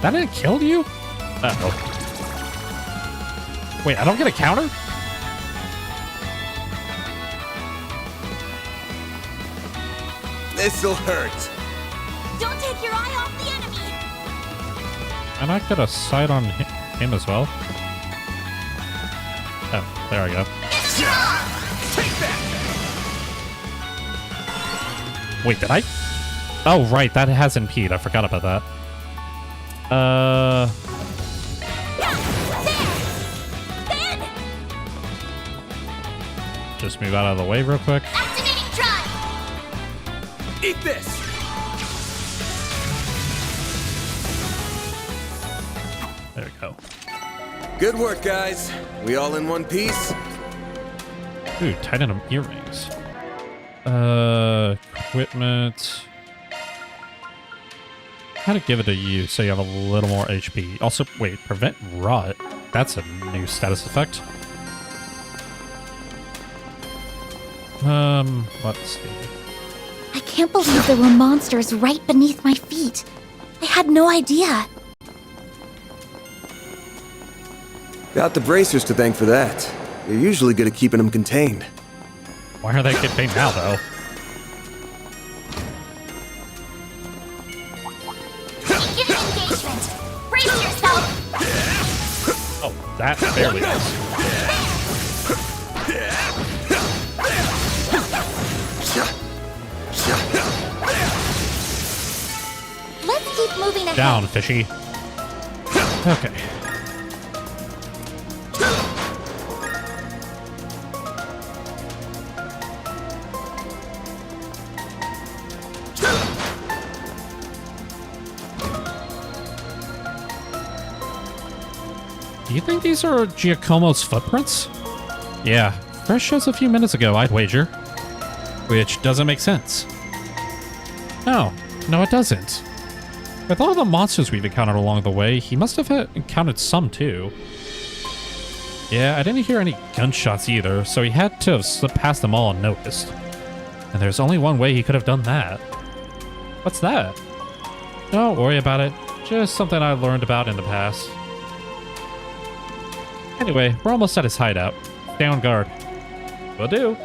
That didn't kill you? Uh-oh. Wait, I don't get a counter? This'll hurt. Don't take your eye off the enemy! And I got a sight on him as well. Oh, there I go. Take that! Wait, did I? Oh, right, that has impede. I forgot about that. Just move out of the way real quick. Activating drive! Eat this! There we go. Good work, guys. We all in one piece? Ooh, titanium earrings. Equipment. How to give it to you so you have a little more HP. Also, wait, prevent rot. That's a new status effect. Let's see. I can't believe there were monsters right beneath my feet. I had no idea. Got the bracers to thank for that. You're usually good at keeping them contained. Why are they contained now, though? Begin engagement. Brace yourself. Oh, that barely is. Let's keep moving ahead. Down, fishy. Okay. Do you think these are Giacomo's footprints? Yeah, fresh as a few minutes ago, I'd wager. Which doesn't make sense. No, it doesn't. With all the monsters we've encountered along the way, he must have encountered some too. Yeah, I didn't hear any gunshots either, so he had to have slipped past them all unnoticed. And there's only one way he could have done that. What's that? Don't worry about it. Just something I learned about in the past. Anyway, we're almost at his hideout. Stay on guard. Will do.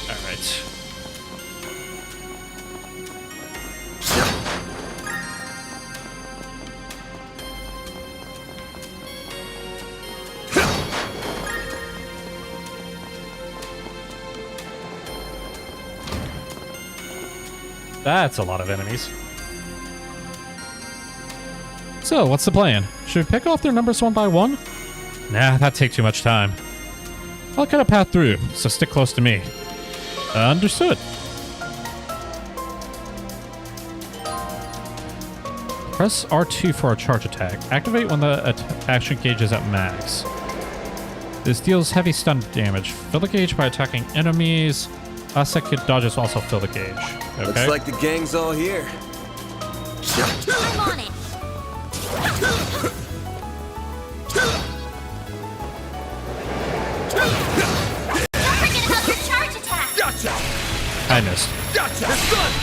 Alright. That's a lot of enemies. So, what's the plan? Should we pick off their numbers one by one? Nah, that'd take too much time. I'll cut a path through, so stick close to me. Understood. Press R2 for a charge attack. Activate when the action gauge is at max. This deals heavy stun damage. Fill the gauge by attacking enemies. Second dodges also fill the gauge. Okay. Looks like the gang's all here. I'm on it. forget about your charge attack! Gotcha! I missed. Gotcha! It's done!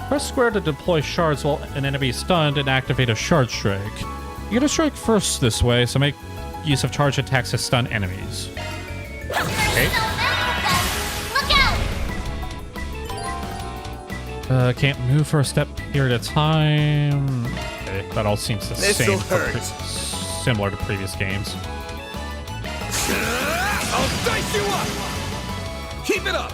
Press square to deploy shards while an enemy is stunned and activate a shard strike. You get a strike first this way, so make use of charge attacks to stun enemies. Okay. Look out! Can't move for a step period of time. Okay, that all seems the This'll same. hurt. Similar to previous games. I'll dice you up! Keep it up!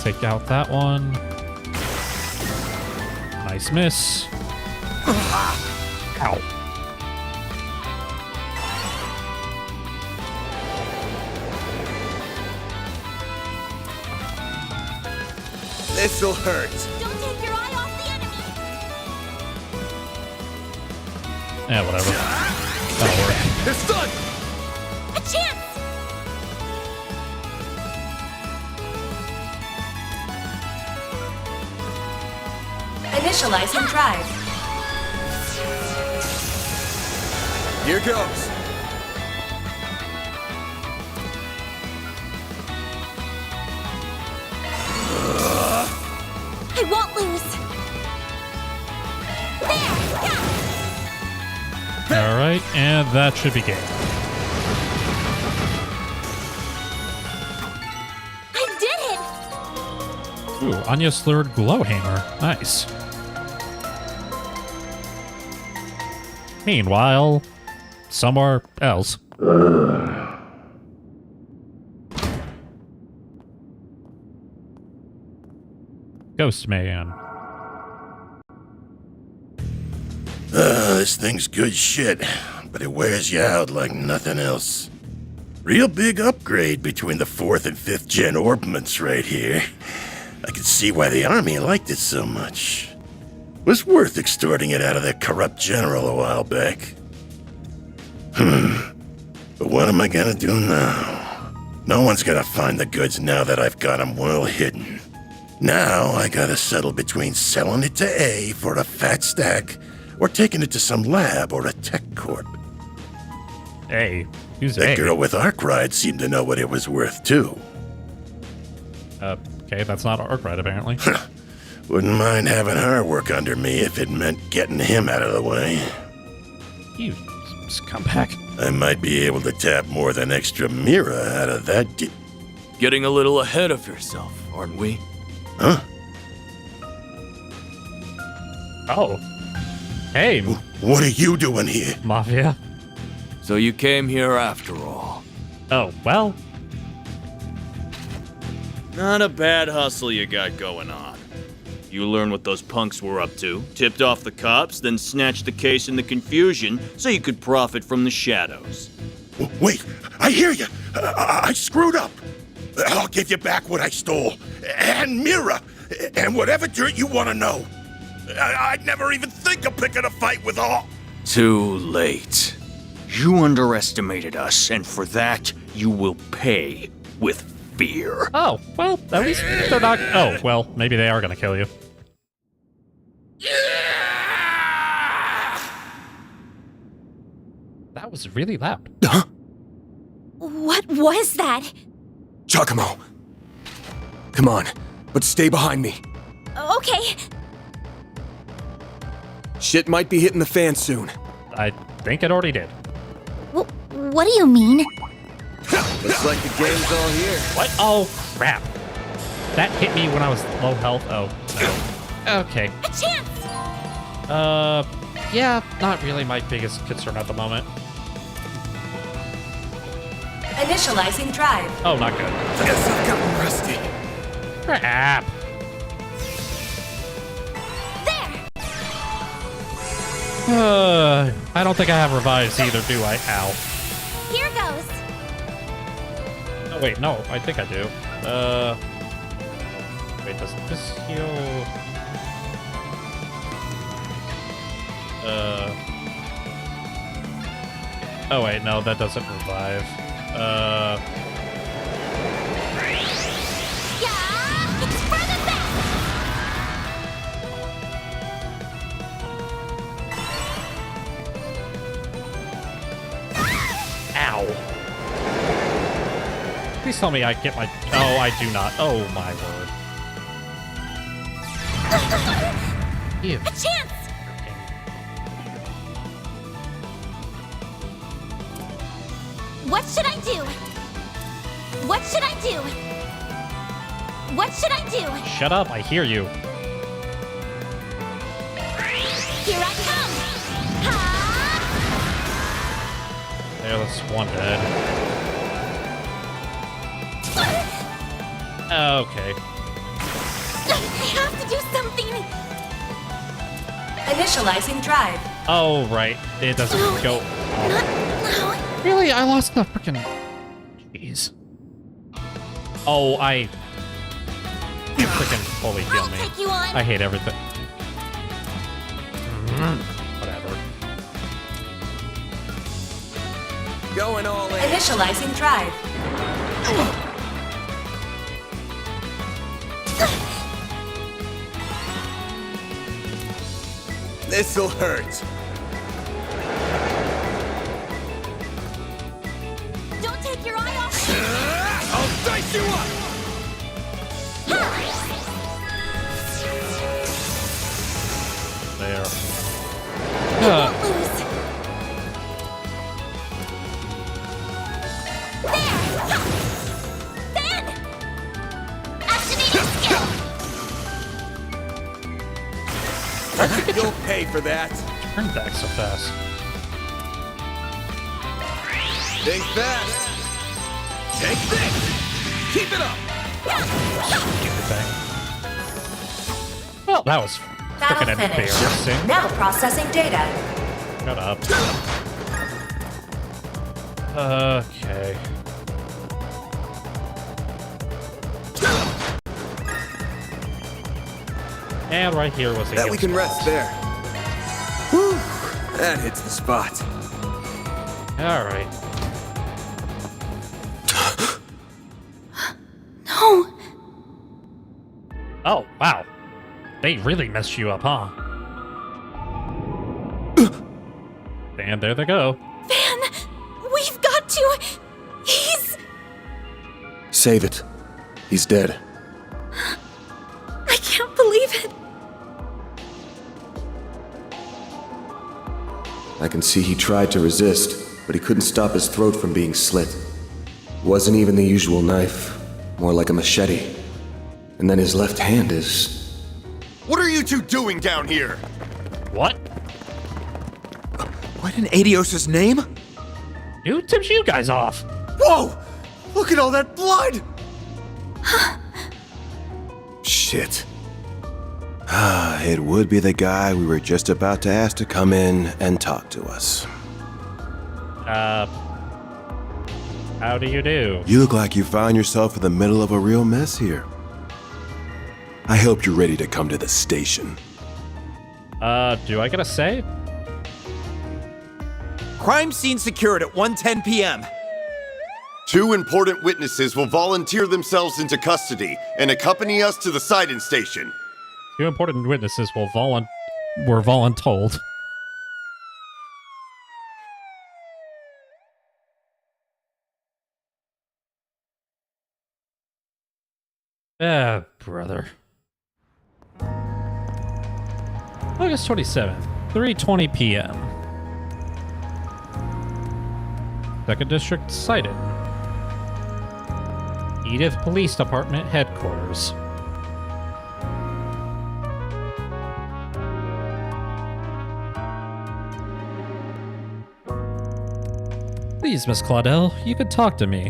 Take out that one. Nice miss. Ow. This'll hurt. Don't take your eye off the enemy! Yeah, whatever. That'll work. It's done! A chance! Initializing drive. Here goes. I won't lose! There! Alright, and that should be game. I did it! Ooh, Anya slurred Glowhammer. Nice. Meanwhile, somewhere else. Ghost Man. This thing's good shit, but it wears you out like nothing else. Real big upgrade between the 4th and 5th gen orbments right here. I can see why the army liked it so much. Was worth extorting it out of that corrupt general a while back. But what am I gonna do now? No one's gonna find the goods now that I've got them well hidden. Now I gotta settle between selling it to A for a fat stack or taking it to some lab or a tech corp. Hey, who's That A? girl with Arkwright seemed to know what it was worth too. Okay, that's not Arkwright apparently. Wouldn't mind having her work under me if it meant getting him out of the way. You scumbag. I might be able to tap more than extra Mira out of that Getting a little ahead of yourself, aren't we? Huh? Oh. Hey, What are you doing here? Mafia. So you came here after all. Oh, well. Not a bad hustle you got going on. You learned what those punks were up to, tipped off the cops, then snatched the case in the confusion so you could profit from the shadows. Wait, I hear you. I screwed up. I'll give you back what I stole. And Mira. And whatever dirt you want to know. I'd never even think of picking a fight with all. Too late. You underestimated us, and for that, you will pay with fear. Oh, well, at least they're not. Oh, well, maybe they are going to kill you. That was really loud. Huh? What was that? Giacomo. Come on, but stay behind me. Okay. Shit might be hitting the fan soon. I think it already did. What do you mean? Looks like the game's all here. What? Oh, crap. That hit me when I was low health. Oh, no. Okay. A chance! Yeah, not really my biggest concern at the moment. Initializing drive. Oh, not good. Guess I've gotten rusty. Crap. There! I don't think I have revives either, do I? Ow. Here goes. Oh, wait, no, I think I do. Wait, does this heal? Oh, wait, no, that doesn't revive. Yeah! It's for the best! Ow. Please tell me I get my... Oh, I do not. Oh, my word. Ew. A chance! What should I do? What should I do? What should I do? Shut up, I hear you. Here I come! Ha! There, that's one dead. Okay. I have to do something! Initializing drive. Oh, right. It doesn't go... Not now. Really? I lost the freaking... Jeez. Oh, I... You freaking fully kill I'll me. take you on. I hate everything. Whatever. Going all in. Initializing drive. This'll hurt. Don't take your eye off me. I'll dice you up! There. Won't lose. There! Ha! Then! Activating skill! You'll pay for that. Turn back so fast. Think fast. Take this. Keep it up. Stupid thing. Well, that was Battle freaking finished. embarrassing. Now processing data. Shut up. Okay. And right here was the That we can rest there. Whew. That hits the spot. Alright. No! Oh, wow. They really messed you up, huh? And there they go. Van! We've got to! He's... Save it. He's dead. I can't believe it! I can see he tried to resist, but he couldn't stop his throat from being slit. Wasn't even the usual knife, more like a machete. And then his left hand is... What are you two doing down here? What? What in Adios' name? Who tipped you guys off? Whoa! Look at all that blood! Shit. It would be the guy we were just about to ask to come in and talk to us. How do you do? You look like you found yourself in the middle of a real mess here. I hope you're ready to come to the station. Do I get a say? Crime scene secured at 1:10 p.m. 2 important witnesses will volunteer themselves into custody and accompany us to the sighting station. 2 important witnesses were voluntold. Ah, brother. August 27th, 3:20 p.m. 2nd District sighted. Edith Police Department Headquarters. Please, Miss Claudel, you could talk to me.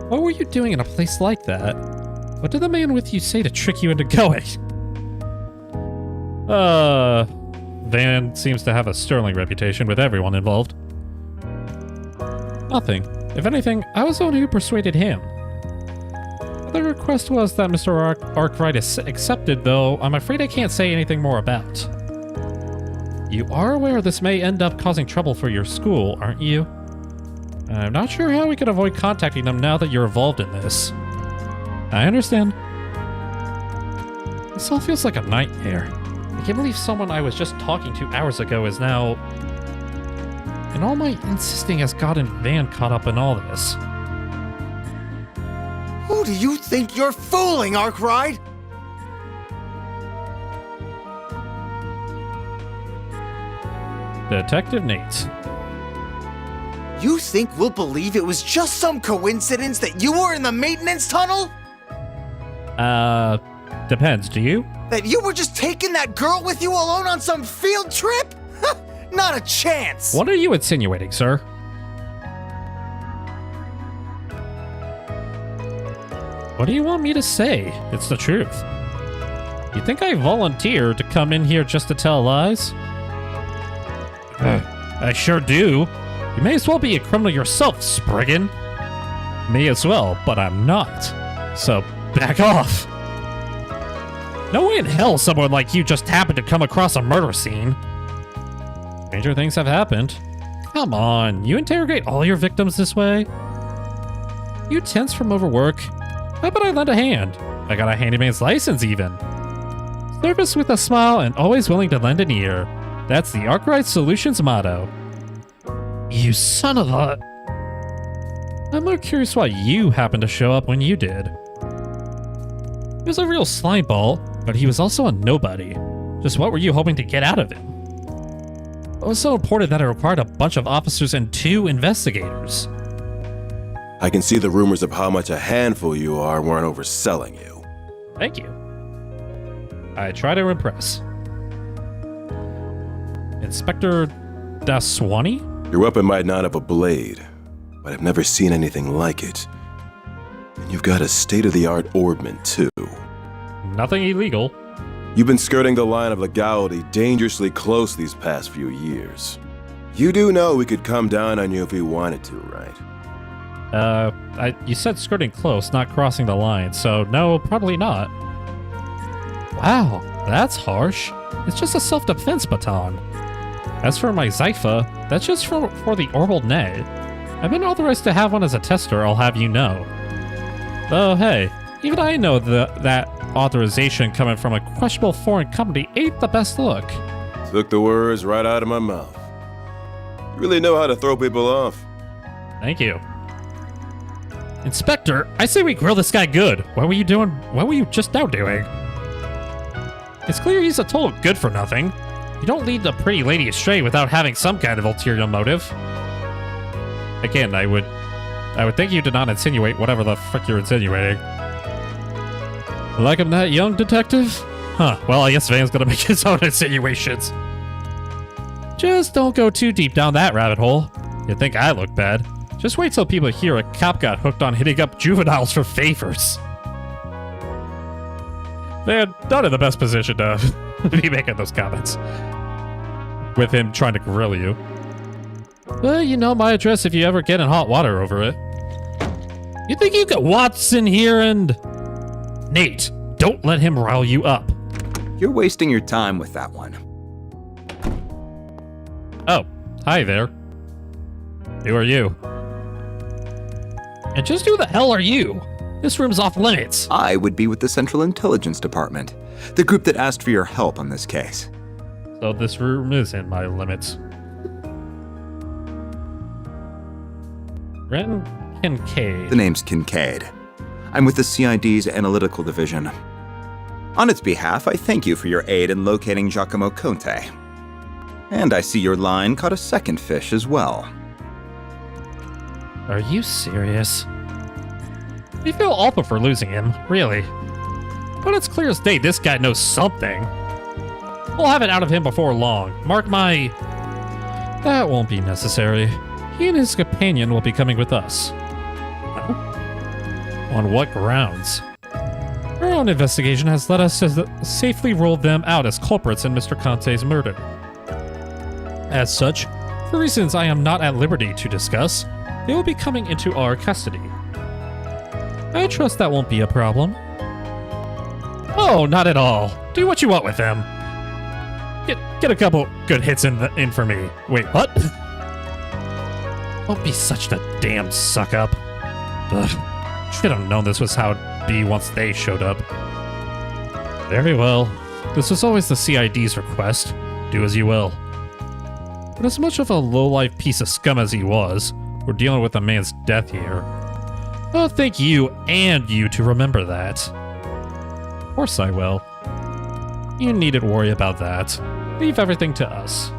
What were you doing in a place like that? What did the man with you say to trick you into going? Van seems to have a sterling reputation with everyone involved. Nothing. If anything, I was the one who persuaded him. The request was that Mr. Arkwright is accepted, though I'm afraid I can't say anything more about. You are aware this may end up causing trouble for your school, aren't you? I'm not sure how we can avoid contacting them now that you're involved in this. I understand. This all feels like a nightmare. I can't believe someone I was just talking to hours ago is now... And all my insisting has gotten Van caught up in all this. Who do you think you're fooling, Arkwright? Detective Nate. You think we'll believe it was just some coincidence that you were in the maintenance tunnel? Depends, do you? That you were just taking that girl with you alone on some field trip? Not a chance! What are you insinuating, sir? What do you want me to say? It's the truth. You think I volunteered to come in here just to tell lies? I sure do. You may as well be a criminal yourself, Spriggan. Me as well, but I'm not. So, back off. No way in hell someone like you just happened to come across a murder scene. Stranger things have happened. Come on, you interrogate all your victims this way? You tense from overwork? How about I lend a hand? I got a handyman's license even. Service with a smile and always willing to lend an ear. That's the Arkwright Solutions motto. You son of a... I'm more curious why you happened to show up when you did. He was a real slimeball, but he was also a nobody. Just what were you hoping to get out of him? It was so important that it required a bunch of officers and 2 investigators. I can see the rumors of how much a handful you are weren't overselling you. Thank you. I try to impress. Inspector Daswani? Your weapon might not have a blade, but I've never seen anything like it. And you've got a state-of-the-art orbment, too. Nothing illegal. You've been skirting the line of legality dangerously close these past few years. You do know we could come down on you if we wanted to, right? You said skirting close, not crossing the line, so no, probably not. Wow, that's harsh. It's just a self-defense baton. As for my Zypha, that's just for the orbital net. I've been authorized to have one as a tester, I'll have you know. Though, hey, even I know that authorization coming from a questionable foreign company ain't the best look. Took the words right out of my mouth. You really know how to throw people off. Thank you. Inspector, I say we grill this guy good. What were you doing? What were you just now doing? It's clear he's a total good-for-nothing. You don't lead the pretty lady astray without having some kind of ulterior motive. Again, I would think you did not insinuate whatever the frick you're insinuating. Like him that young, detective? Huh, well, I guess Van's gonna make his own insinuations. Just don't go too deep down that rabbit hole. You'd think I look bad. Just wait till people hear a cop got hooked on hitting up juveniles for favors. Van, not in the best position to be making those comments. With him trying to grill you. Well, you know my address if you ever get in hot water over it. You think you got Watson here and... Nate, don't let him rile you up. You're wasting your time with that one. Oh, hi there. Who are you? And just who the hell are you? This room's off limits. I would be with the Central Intelligence Department, the group that asked for your help on this case. So this room is in my limits. Ren Kincaid. The name's Kincaid. I'm with the CID's Analytical Division. On its behalf, I thank you for your aid in locating Giacomo Conte. And I see your line caught a second fish as well. Are you serious? We feel awful for losing him, really. But it's clear as day this guy knows something. We'll have it out of him before long. Mark my... That won't be necessary. He and his companion will be coming with us. Huh? On what grounds? Our own investigation has led us to safely rule them out as culprits in Mr. Conte's murder. As such, for reasons I am not at liberty to discuss, they will be coming into our custody. I trust that won't be a problem. Oh, not at all. Do what you want with them. Get a couple good hits in for me. Wait, what? Don't be such a damn suck-up. Ugh. Should have known this was how it'd be once they showed up. Very well. This was always the CID's request. Do as you will. But as much of a low-life piece of scum as he was, we're dealing with a man's death here. I'll thank you and you to remember that. Of course I will. You needn't worry about that. Leave everything to us.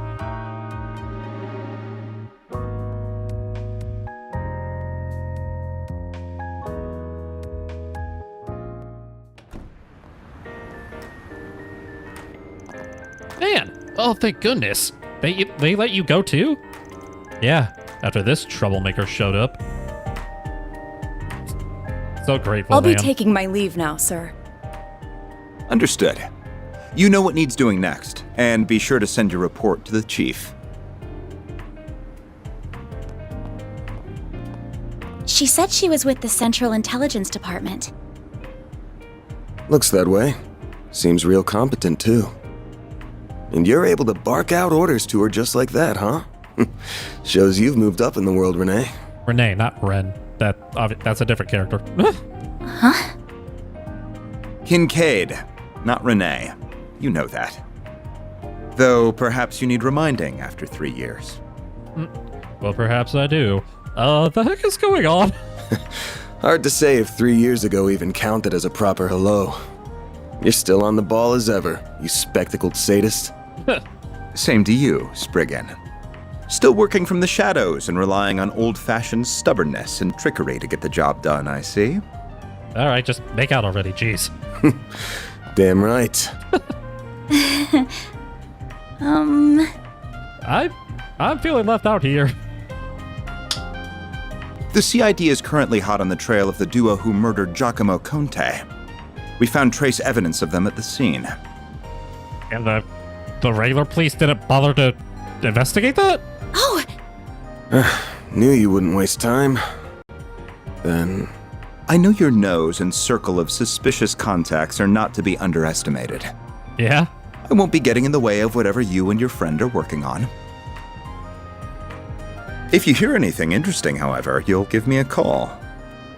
Man! Oh, thank goodness. They let you go too? Yeah, after this troublemaker showed up. So grateful, I'll be man. taking my leave now, sir. Understood. You know what needs doing next, and be sure to send your report to the chief. She said she was with the Central Intelligence Department. Looks that way. Seems real competent, too. And you're able to bark out orders to her just like that, huh? Shows you've moved up in the world, Renee. Renee, not Ren. That's a different character. Huh? Kincaid, not Renee. You know that. Though perhaps you need reminding after 3 years. Well, perhaps I do. The heck is going on? Hard to say if 3 years ago even counted as a proper hello. You're still on the ball as ever, you spectacled sadist. Same to you, Spriggan. Still working from the shadows and relying on old-fashioned stubbornness and trickery to get the job done, I see. Alright, just make out already, jeez. Damn right. I'm feeling left out here. The CID is currently hot on the trail of the duo who murdered Giacomo Conte. We found trace evidence of them at the scene. And the regular police didn't bother to investigate that? Oh! Knew you wouldn't waste time. Then... I know your nose and circle of suspicious contacts are not to be underestimated. Yeah? I won't be getting in the way of whatever you and your friend are working on. If you hear anything interesting, however, you'll give me a call.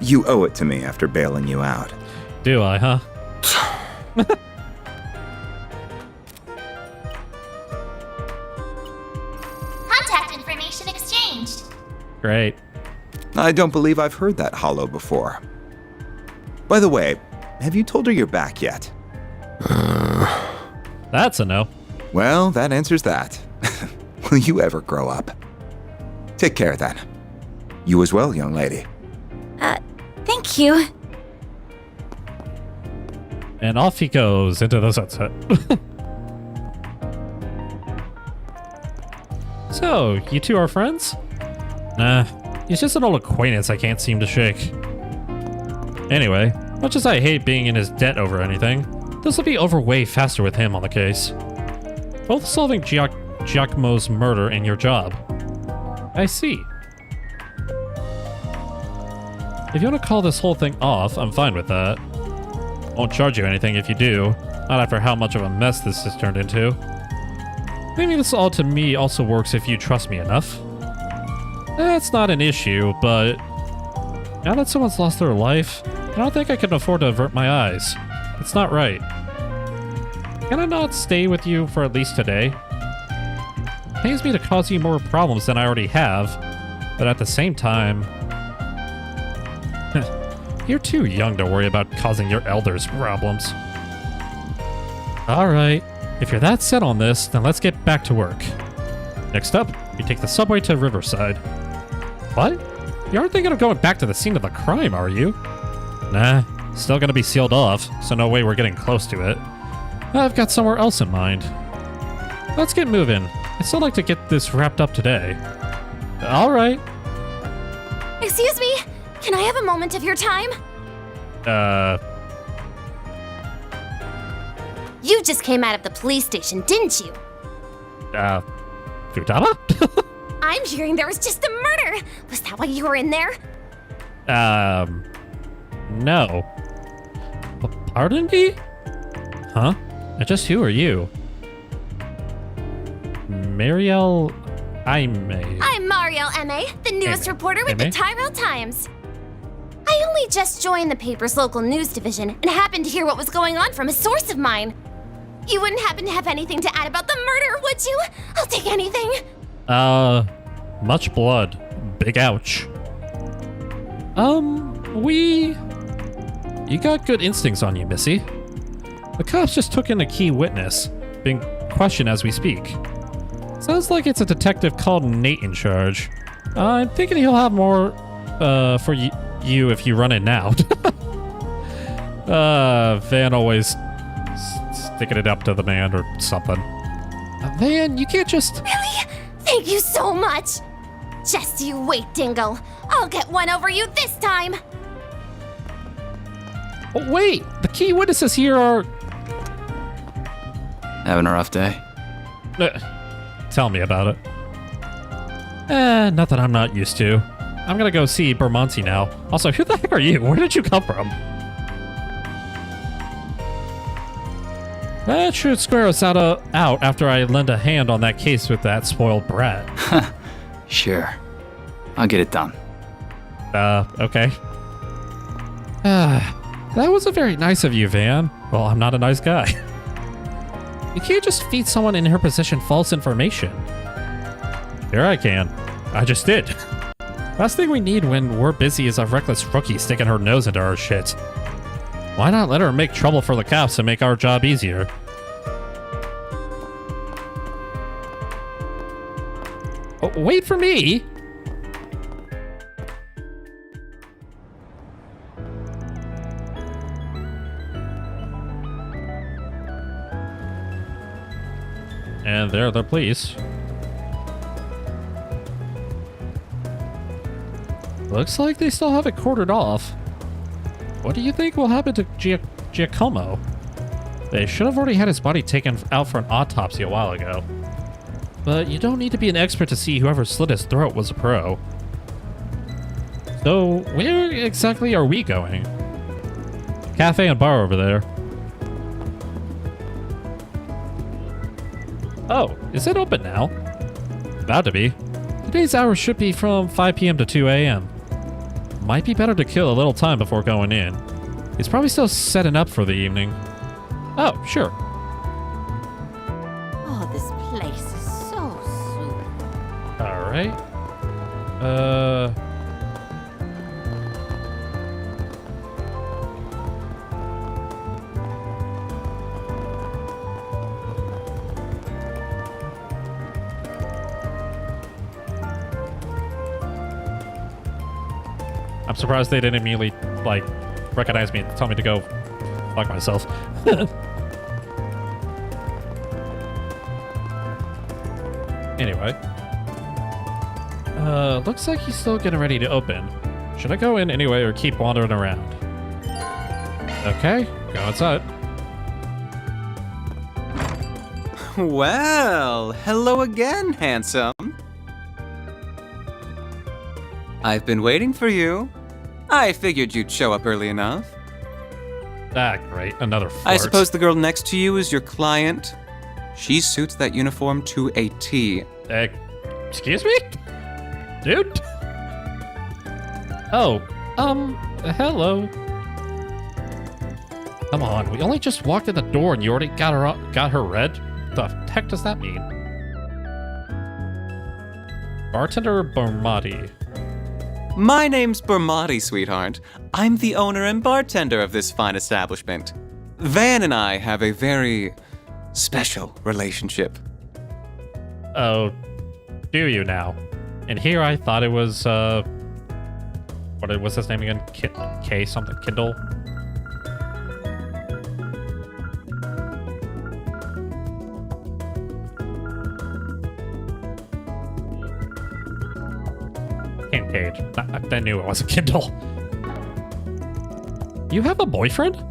You owe it to me after bailing you out. Do I, huh? Contact information exchanged. Great. I don't believe I've heard that hollow before. By the way, have you told her you're back yet? That's a no. Well, that answers that. Will you ever grow up? Take care then. You as well, young lady. Thank you. And off he goes into the sunset. So, you two are friends? Nah, he's just an old acquaintance I can't seem to shake. Anyway, much as I hate being in his debt over anything, this will be over way faster with him on the case. Both solving Giacomo's murder and your job. I see. If you want to call this whole thing off, I'm fine with that. Won't charge you anything if you do, not after how much of a mess this has turned into. Maybe this all to me also works if you trust me enough. That's not an issue, but now that someone's lost their life, I don't think I can afford to avert my eyes. It's not right. Can I not stay with you for at least today? It pains me to cause you more problems than I already have, but at the same time... You're too young to worry about causing your elders problems. Alright, if you're that set on this, then let's get back to work. Next up, we take the subway to Riverside. What? You aren't thinking of going back to the scene of the crime, are you? Nah, still gonna be sealed off, so no way we're getting close to it. I've got somewhere else in mind. Let's get moving. I'd still like to get this wrapped up today. Alright. Excuse me? Can I have a moment of your time? You just came out of the police station, didn't you? Futaba? I'm hearing there was just a murder. Was that why you were in there? No. Pardon me? Huh? And just who are you? Marielle Aime. I'm Marielle Aime, the newest reporter with the Tyrell Times. I only just joined the paper's local news division and happened to hear what was going on from a source of mine. You wouldn't happen to have anything to add about the murder, would you? I'll take anything. Much blood. Big ouch. You got good instincts on you, Missy. The cops just took in a key witness, being questioned as we speak. Sounds like it's a detective called Nate in charge. I'm thinking he'll have more, for you if you run it now. Van always sticking it up to the man or something. Van, you can't just... Really? Thank you so much! Just you wait, Dingle. I'll get one over you this time! Oh, wait! The key witnesses here are... Having a rough day? Tell me about it. Nothing I'm not used to. I'm gonna go see Bermonti now. Also, who the heck are you? Where did you come from? That should square us out after I lend a hand on that case with that spoiled brat. Sure. I'll get it done. Okay. That wasn't very nice of you, Van. Well, I'm not a nice guy. You can't just feed someone in her position false information. Here I can. I just did. Last thing we need when we're busy is a reckless rookie sticking her nose into our shit. Why not let her make trouble for the cops and make our job easier? Oh, wait for me! And there are the police. Looks like they still have it quartered off. What do you think will happen to Giacomo? They should have already had his body taken out for an autopsy a while ago. But you don't need to be an expert to see whoever slit his throat was a pro. So, where exactly are we going? Cafe and bar over there. Oh, is it open now? About to be. Today's hours should be from 5 p.m. to 2 a.m. Might be better to kill a little time before going in. He's probably still setting up for the evening. Oh, sure. Oh, this place is so sweet. Alright. I'm surprised they didn't immediately, like, recognize me and tell me to go fuck myself. Anyway. Looks like he's still getting ready to open. Should I go in anyway or keep wandering around? Okay, go inside. Well, hello again, handsome. I've been waiting for you. I figured you'd show up early enough. Ah, great. Another fart. I suppose the girl next to you is your client? She suits that uniform to a T. Excuse me? Dude? Oh, hello. Come on, we only just walked in the door and you already got her red? The heck does that mean? Bartender Bermonti. My name's Bermonti, sweetheart. I'm the owner and bartender of this fine establishment. Van and I have a very special relationship. Oh, do you now? And here I thought it was, what was his name again? K something? Kindle? Page. I knew it was a Kindle. You have a boyfriend?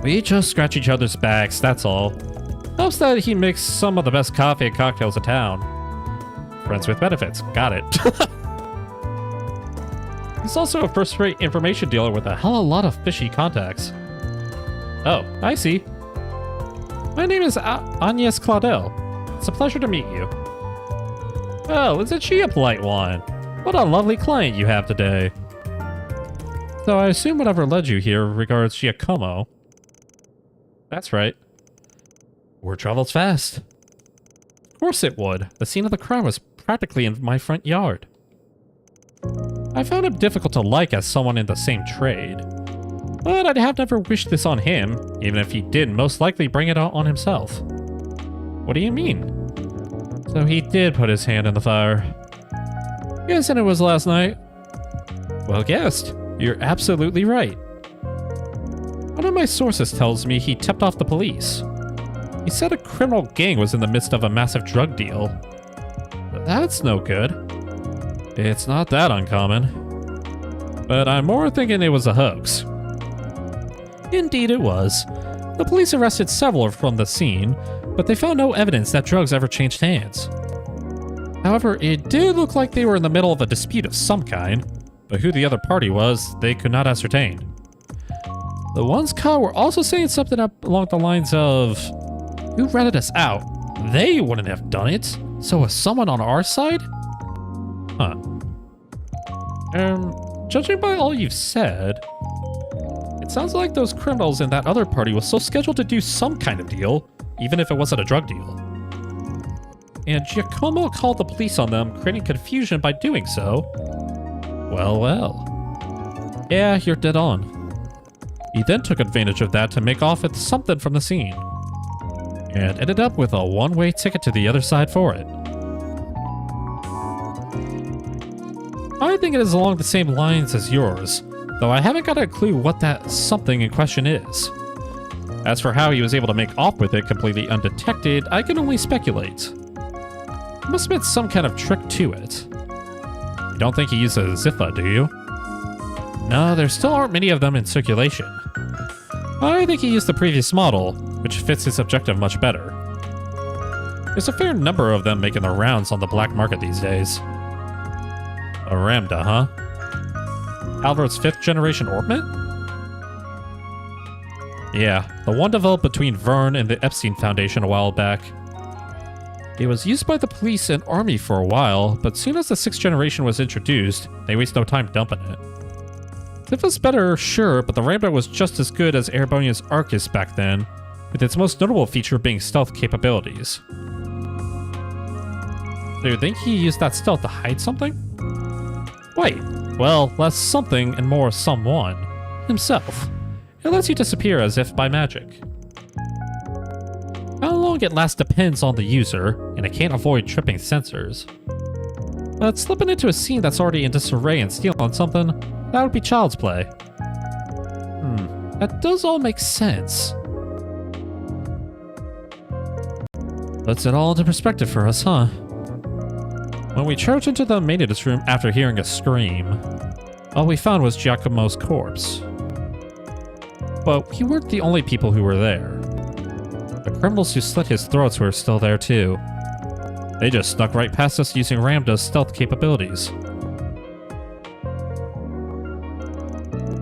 We just scratch each other's backs, that's all. Helps that he makes some of the best coffee and cocktails in town. Friends with benefits. Got it. He's also a first-rate information dealer with a hell of a lot of fishy contacts. Oh, I see. My name is Agnes Claudel. It's a pleasure to meet you. Oh, isn't she a polite one? What a lovely client you have today. So I assume whatever led you here regards Giacomo. That's right. Word travels fast. course it would. The scene of the crime was practically in my front yard. I found him difficult to like as someone in the same trade. But I'd have never wished this on him, even if he did most likely bring it out on himself. What do you mean? So he did put his hand in the fire. Guessing it was last night. Well guessed. You're absolutely right. One of my sources tells me he tipped off the police. He said a criminal gang was in the midst of a massive drug deal. But that's no good. It's not that uncommon. But I'm more thinking it was a hoax. Indeed it was. The police arrested several from the scene, but they found no evidence that drugs ever changed hands. However, it did look like they were in the middle of a dispute of some kind, but who the other party was, they could not ascertain. The ones caught were also saying something up along the lines of, who ratted us out? They wouldn't have done it, so was someone on our side? Huh. Judging by all you've said, it sounds like those criminals in that other party was still scheduled to do some kind of deal, even if it wasn't a drug deal. And Giacomo called the police on them, creating confusion by doing so. Well, well. Yeah, you're dead on. He then took advantage of that to make off with something from the scene, and ended up with a one-way ticket to the other side for it. I think it is along the same lines as yours, though I haven't got a clue what that something in question is. As for how he was able to make off with it completely undetected, I can only speculate. There must have been some kind of trick to it. You don't think he used a Ziffa, do you? No, there still aren't many of them in circulation. I think he used the previous model, which fits his objective much better. There's a fair number of them making the rounds on the black market these days. A Ramda, huh? Alvaro's 5th generation orbment? Yeah, the one developed between Vern and the Epstein Foundation a while back. It was used by the police and army for a while, but soon as the 6th generation was introduced, they waste no time dumping it. It was better, sure, but the Ramda was just as good as Erebonian's Arcus back then, with its most notable feature being stealth capabilities. Do you think he used that stealth to hide something? Wait, well, less something and more someone. Himself. It lets you disappear as if by magic. How long it lasts depends on the user, and it can't avoid tripping sensors. But slipping into a scene that's already in disarray and stealing something, that would be child's play. That does all make sense. Puts it all into perspective for us, huh? When we charged into the maintenance room after hearing a scream, all we found was Giacomo's corpse. But we weren't the only people who were there. The criminals who slit his throats were still there too. They just snuck right past us using Ramda's stealth capabilities.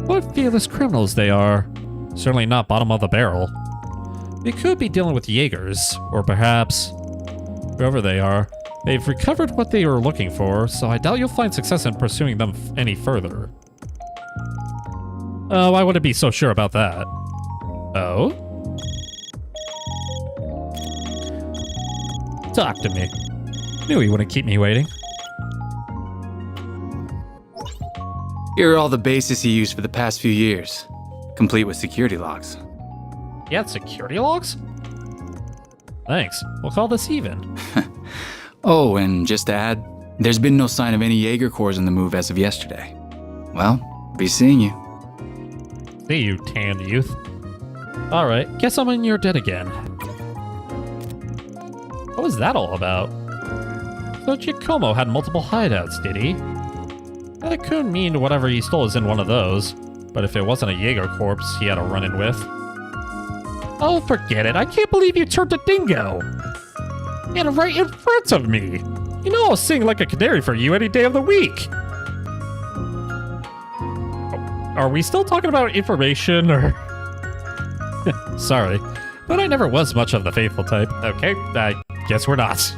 What fearless criminals they are. Certainly not bottom of the barrel. We could be dealing with Jaegers, or perhaps, whoever they are, they've recovered what they were looking for, so I doubt you'll find success in pursuing them any further. Oh, I wouldn't be so sure about that. Oh? Talk to me. Knew he wouldn't keep me waiting. Here are all the bases he used for the past few years, complete with security logs. Yeah, security logs? Thanks. We'll call this even. Oh, and just to add, there's been no sign of any Jaeger Corps in the move as of yesterday. Well, be seeing you. See you, tanned youth. Alright, guess I'm in your debt again. What was that all about? So Giacomo had multiple hideouts, did he? That could mean whatever he stole is in one of those, but if it wasn't a Jaeger corpse he had a run-in with. Oh, forget it. I can't believe you turned a dingo! And right in front of me! You know I'll sing like a canary for you any day of the week! Are we still talking about information, or...? Sorry, but I never was much of the faithful type. Okay, I guess we're not.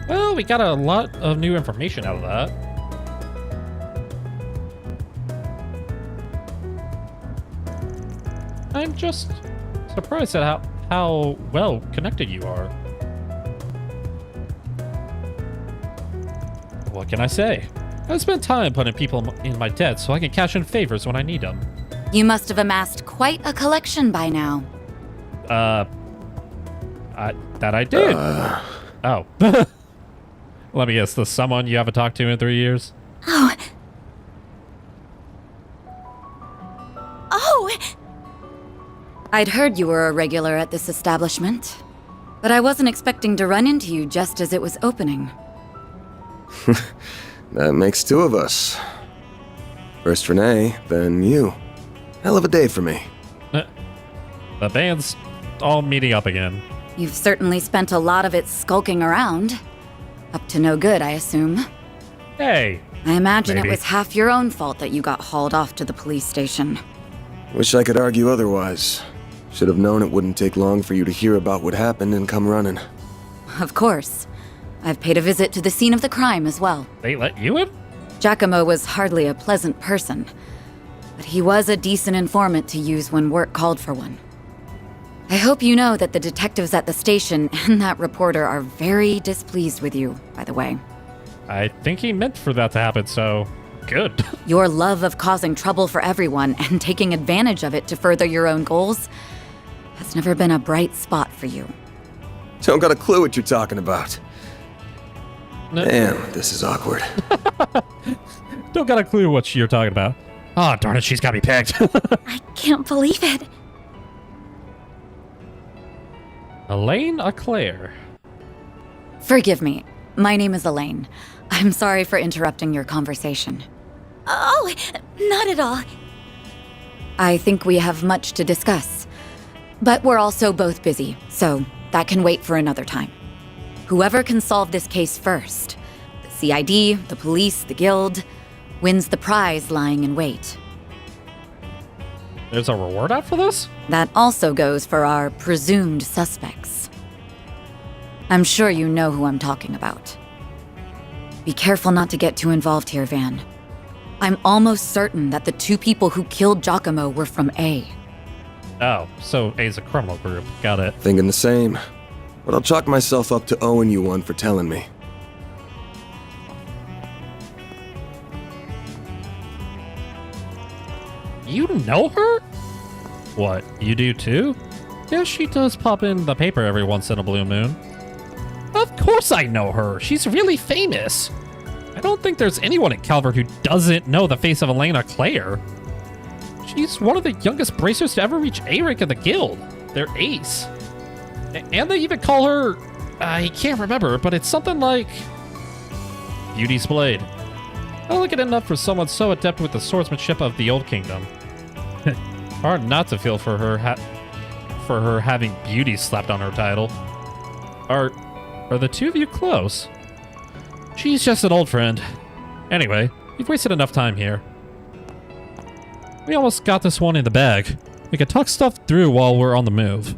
Well, we got a lot of new information out of that. I'm just surprised at how well connected you are. What can I say? I spend time putting people in my debt so I can cash in favors when I need them. You must have amassed quite a collection by now. I did. Oh. Let me guess, the someone you haven't talked to in 3 years? Oh. Oh! I'd heard you were a regular at this establishment, but I wasn't expecting to run into you just as it was opening. That makes two of us. First Renee, then you. Hell of a day for me. The band's all meeting up again. You've certainly spent a lot of it skulking around. Up to no good, I assume. Hey. I imagine maybe. it was half your own fault that you got hauled off to the police station. Wish I could argue otherwise. Should have known it wouldn't take long for you to hear about what happened and come running. Of course. I've paid a visit to the scene of the crime as well. They let you in? Giacomo was hardly a pleasant person, but he was a decent informant to use when work called for one. I hope you know that the detectives at the station and that reporter are very displeased with you, by the way. I think he meant for that to happen, so good. Your love of causing trouble for everyone and taking advantage of it to further your own goals has never been a bright spot for you. Don't got a clue what you're talking about. No. Damn, this is awkward. Don't got a clue what you're talking about. Oh, darn it, she's got me pegged. I can't believe it. Elaine Eclair. Forgive me. My name is Elaine. I'm sorry for interrupting your conversation. Oh, not at all. I think we have much to discuss. But we're also both busy, so that can wait for another time. Whoever can solve this case first, the CID, the police, the guild, wins the prize lying in wait. There's a reward out for this? That also goes for our presumed suspects. I'm sure you know who I'm talking about. Be careful not to get too involved here, Van. I'm almost certain that the two people who killed Giacomo were from A. Oh, so A's a criminal group. Got it. Thinking the same. But I'll chalk myself up to owing you one for telling me. You know her? What, you do too? Yeah, she does pop in the paper every once in a blue moon. Of course I know her. She's really famous. I don't think there's anyone at Calvert who doesn't know the face of Elaine Eclair. She's one of the youngest bracers to ever reach A rank in the guild. They're ace. And they even call her... I can't remember, but it's something like... Beauty's Blade. Elegant enough for someone so adept with the swordsmanship of the Old Kingdom. Hard not to feel for her having beauty slapped on her title. Are the two of you close? She's just an old friend. Anyway, you've wasted enough time here. We almost got this one in the bag. We could talk stuff through while we're on the move.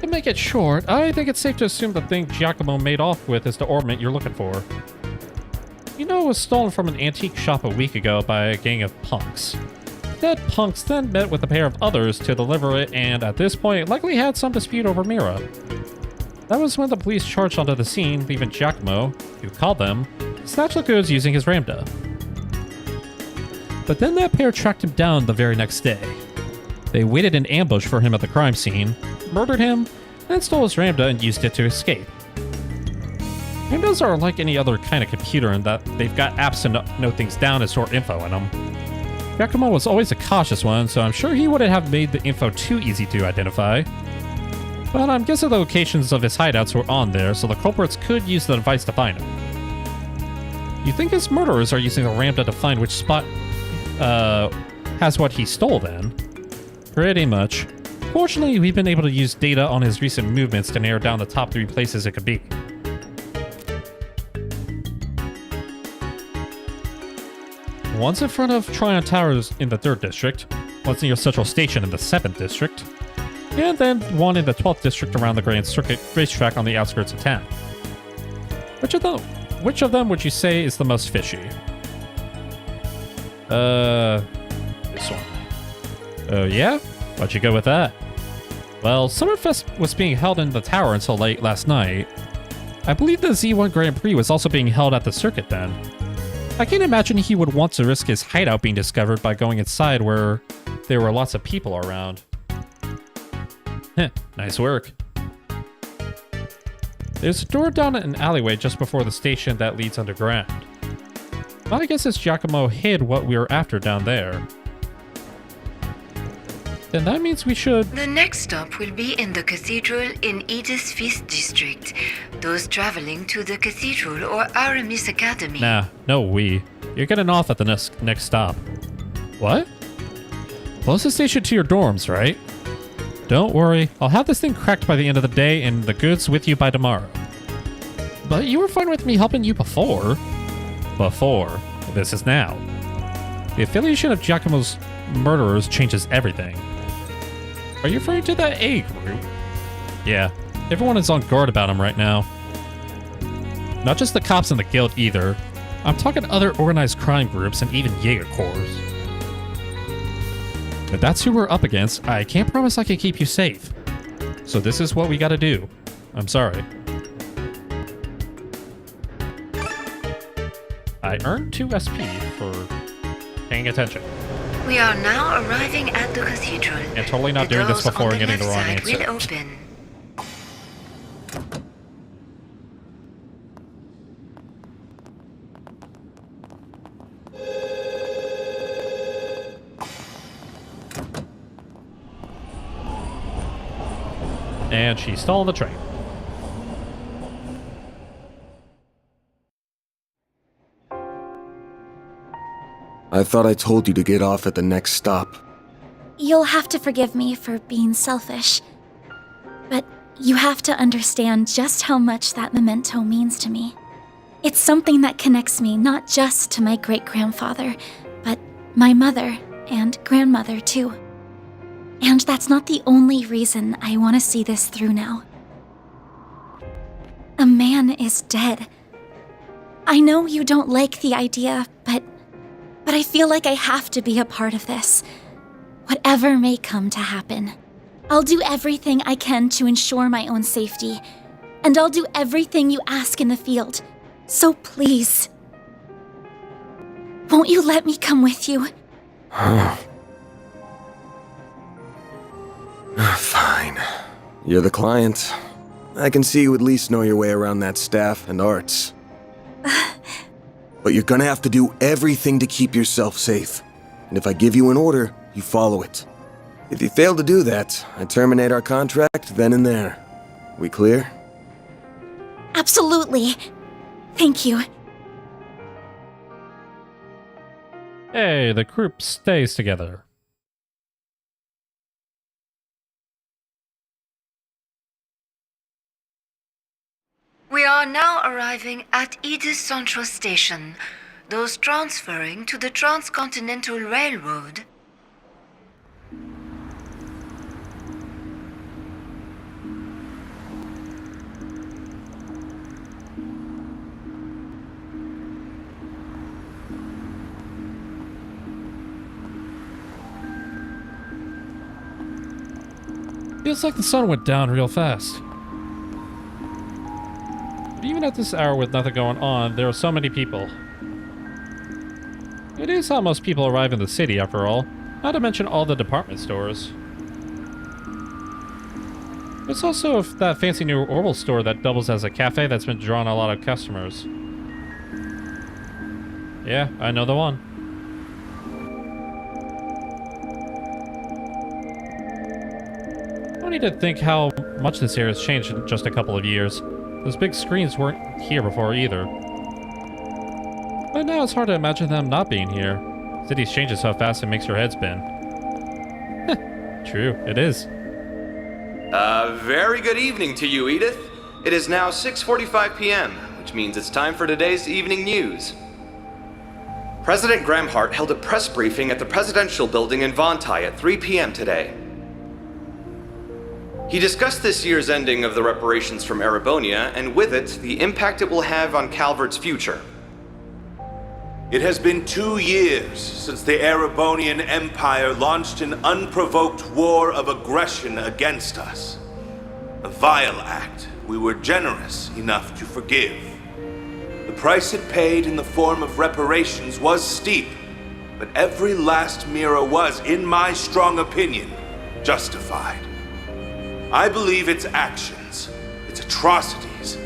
To make it short, I think it's safe to assume the thing Giacomo made off with is the ornament you're looking for. You know it was stolen from an antique shop a week ago by a gang of punks. Said punks then met with a pair of others to deliver it, and at this point likely had some dispute over Mira. That was when the police charged onto the scene, leaving Giacomo, who called them, snatch the goods using his Ramda. But then that pair tracked him down the very next day. They waited in ambush for him at the crime scene, murdered him, then stole his Ramda and used it to escape. Ramdas are like any other kind of computer in that they've got apps to note things down and store info in them. Giacomo was always a cautious one, so I'm sure he wouldn't have made the info too easy to identify. But I'm guessing the locations of his hideouts were on there, so the culprits could use the device to find him. You think his murderers are using the Ramda to find which spot has what he stole then? Pretty much. Fortunately, we've been able to use data on his recent movements to narrow down the top 3 places it could be. One's in front of Tryon Towers in the 3rd District, one's near Central Station in the 7th District, and then one in the 12th District around the Grand Circuit racetrack on the outskirts of town. Which of them would you say is the most fishy? This one. Oh yeah? Why'd you go with that? Well, Summerfest was being held in the tower until late last night. I believe the Z1 Grand Prix was also being held at the circuit then. I can't imagine he would want to risk his hideout being discovered by going inside where there were lots of people around. Heh, nice work. There's a door down an alleyway just before the station that leads underground. My guess is Giacomo hid what we were after down there. Then that means we should... The next stop will be in the cathedral in Edith's 5th District. Those traveling to the cathedral or Aramis Academy. Nah, no we. You're getting off at the next stop. What? Close the station to your dorms, right? Don't worry, I'll have this thing cracked by the end of the day and the goods with you by tomorrow. But you were fine with me helping you before. Before. This is now. The affiliation of Giacomo's murderers changes everything. Are you referring to that A group? Yeah, everyone is on guard about him right now. Not just the cops in the guild either. I'm talking other organized crime groups and even Jaeger Corps. If that's who we're up against, I can't promise I can keep you safe. So this is what we gotta do. I'm sorry. I earned 2 SP for paying attention. We are now arriving at the cathedral. And totally not doing this before and getting the wrong answer. Will open. And she stole the train. I thought I told you to get off at the next stop. You'll have to forgive me for being selfish. But you have to understand just how much that memento means to me. It's something that connects me not just to my great-grandfather, but my mother and grandmother too. And that's not the only reason I want to see this through now. A man is dead. I know you don't like the idea, but I feel like I have to be a part of this. Whatever may come to happen. I'll do everything I can to ensure my own safety. And I'll do everything you ask in the field. So please. Won't you let me come with you? Fine. You're the client. I can see you at least know your way around that staff and arts. But you're gonna have to do everything to keep yourself safe. And if I give you an order, you follow it. If you fail to do that, I terminate our contract then and there. We clear? Absolutely. Thank you. Hey, the group stays together. We are now arriving at Edith Central Station. Those transferring to the Transcontinental Railroad. Feels like the sun went down real fast. But even at this hour with nothing going on, there are so many people. It is how most people arrive in the city, after all. Not to mention all the department stores. There's also that fancy new Orbital store that doubles as a cafe that's been drawing a lot of customers. Yeah, I know the one. I don't need to think how much this area has changed in just a couple of years. Those big screens weren't here before either. But now it's hard to imagine them not being here. Cities changes so fast it makes your head spin. True, it is. Very good evening to you, Edith. It is now 6:45 p.m., which means it's time for today's evening news. President Gramhart held a press briefing at the presidential building in Vontai at 3 p.m. today. He discussed this year's ending of the reparations from Erebonia, and with it, the impact it will have on Calvert's future. It has been 2 years since the Erebonian Empire launched an unprovoked war of aggression against us. A vile act we were generous enough to forgive. The price it paid in the form of reparations was steep, but every last Mira was, in my strong opinion, justified. I believe its actions, its atrocities,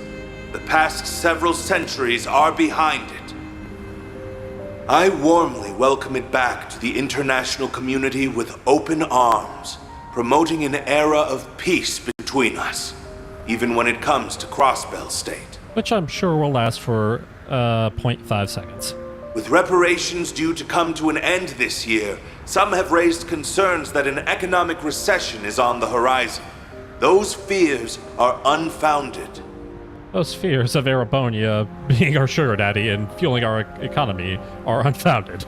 the past several centuries are behind it. I warmly welcome it back to the international community with open arms, promoting an era of peace between us, even when it comes to Crossbell State. Which I'm sure will last for 0.5 seconds. With reparations due to come to an end this year, some have raised concerns that an economic recession is on the horizon. Those fears are unfounded. Those fears of Erebonia being our sugar daddy and fueling our economy are unfounded.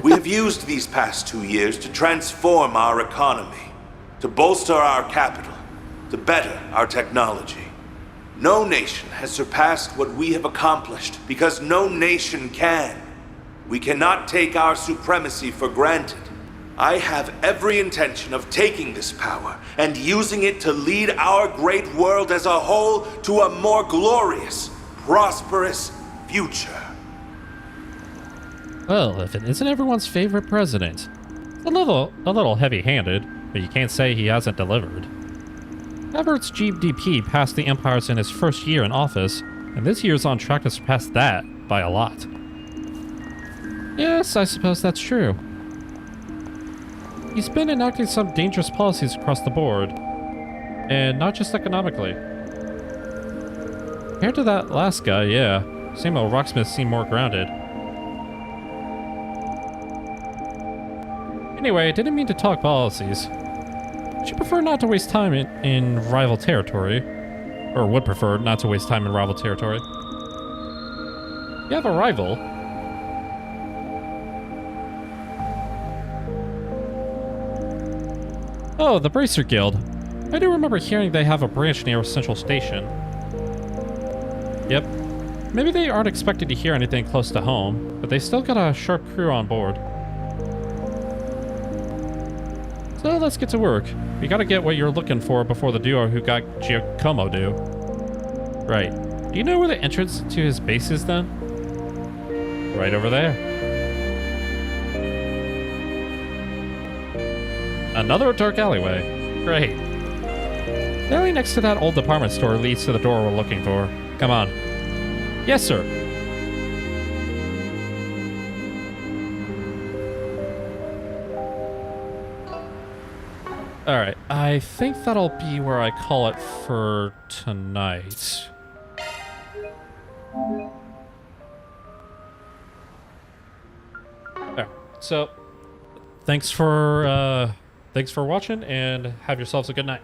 We have used these past 2 years to transform our economy, to bolster our capital, to better our technology. No nation has surpassed what we have accomplished because no nation can. We cannot take our supremacy for granted. I have every intention of taking this power and using it to lead our great world as a whole to a more glorious, prosperous future. Well, if it isn't everyone's favorite president, it's a little heavy-handed, but you can't say he hasn't delivered. Everett's GDP passed the Empire's in his first year in office, and this year's on track to surpass that by a lot. Yes, I suppose that's true. He's been enacting some dangerous policies across the board, and not just economically. Compared to that last guy, yeah, Samuel Rocksmith seemed more grounded. Anyway, I didn't mean to talk policies. Would you prefer not to waste time in rival territory? Or would prefer not to waste time in rival territory? You have a rival. Oh, the Bracer Guild. I do remember hearing they have a branch near Central Station. Yep. Maybe they aren't expected to hear anything close to home, but they still got a sharp crew on board. So let's get to work. We gotta get what you're looking for before the duo who got Giacomo do. Right. Do you know where the entrance to his base is then? Right over there. Another dark alleyway. Great. The alley next to that old department store leads to the door we're looking for. Come on. Yes, sir. Alright, I think that'll be where I call it for tonight. Alright, so thanks for watching and have yourselves a good night.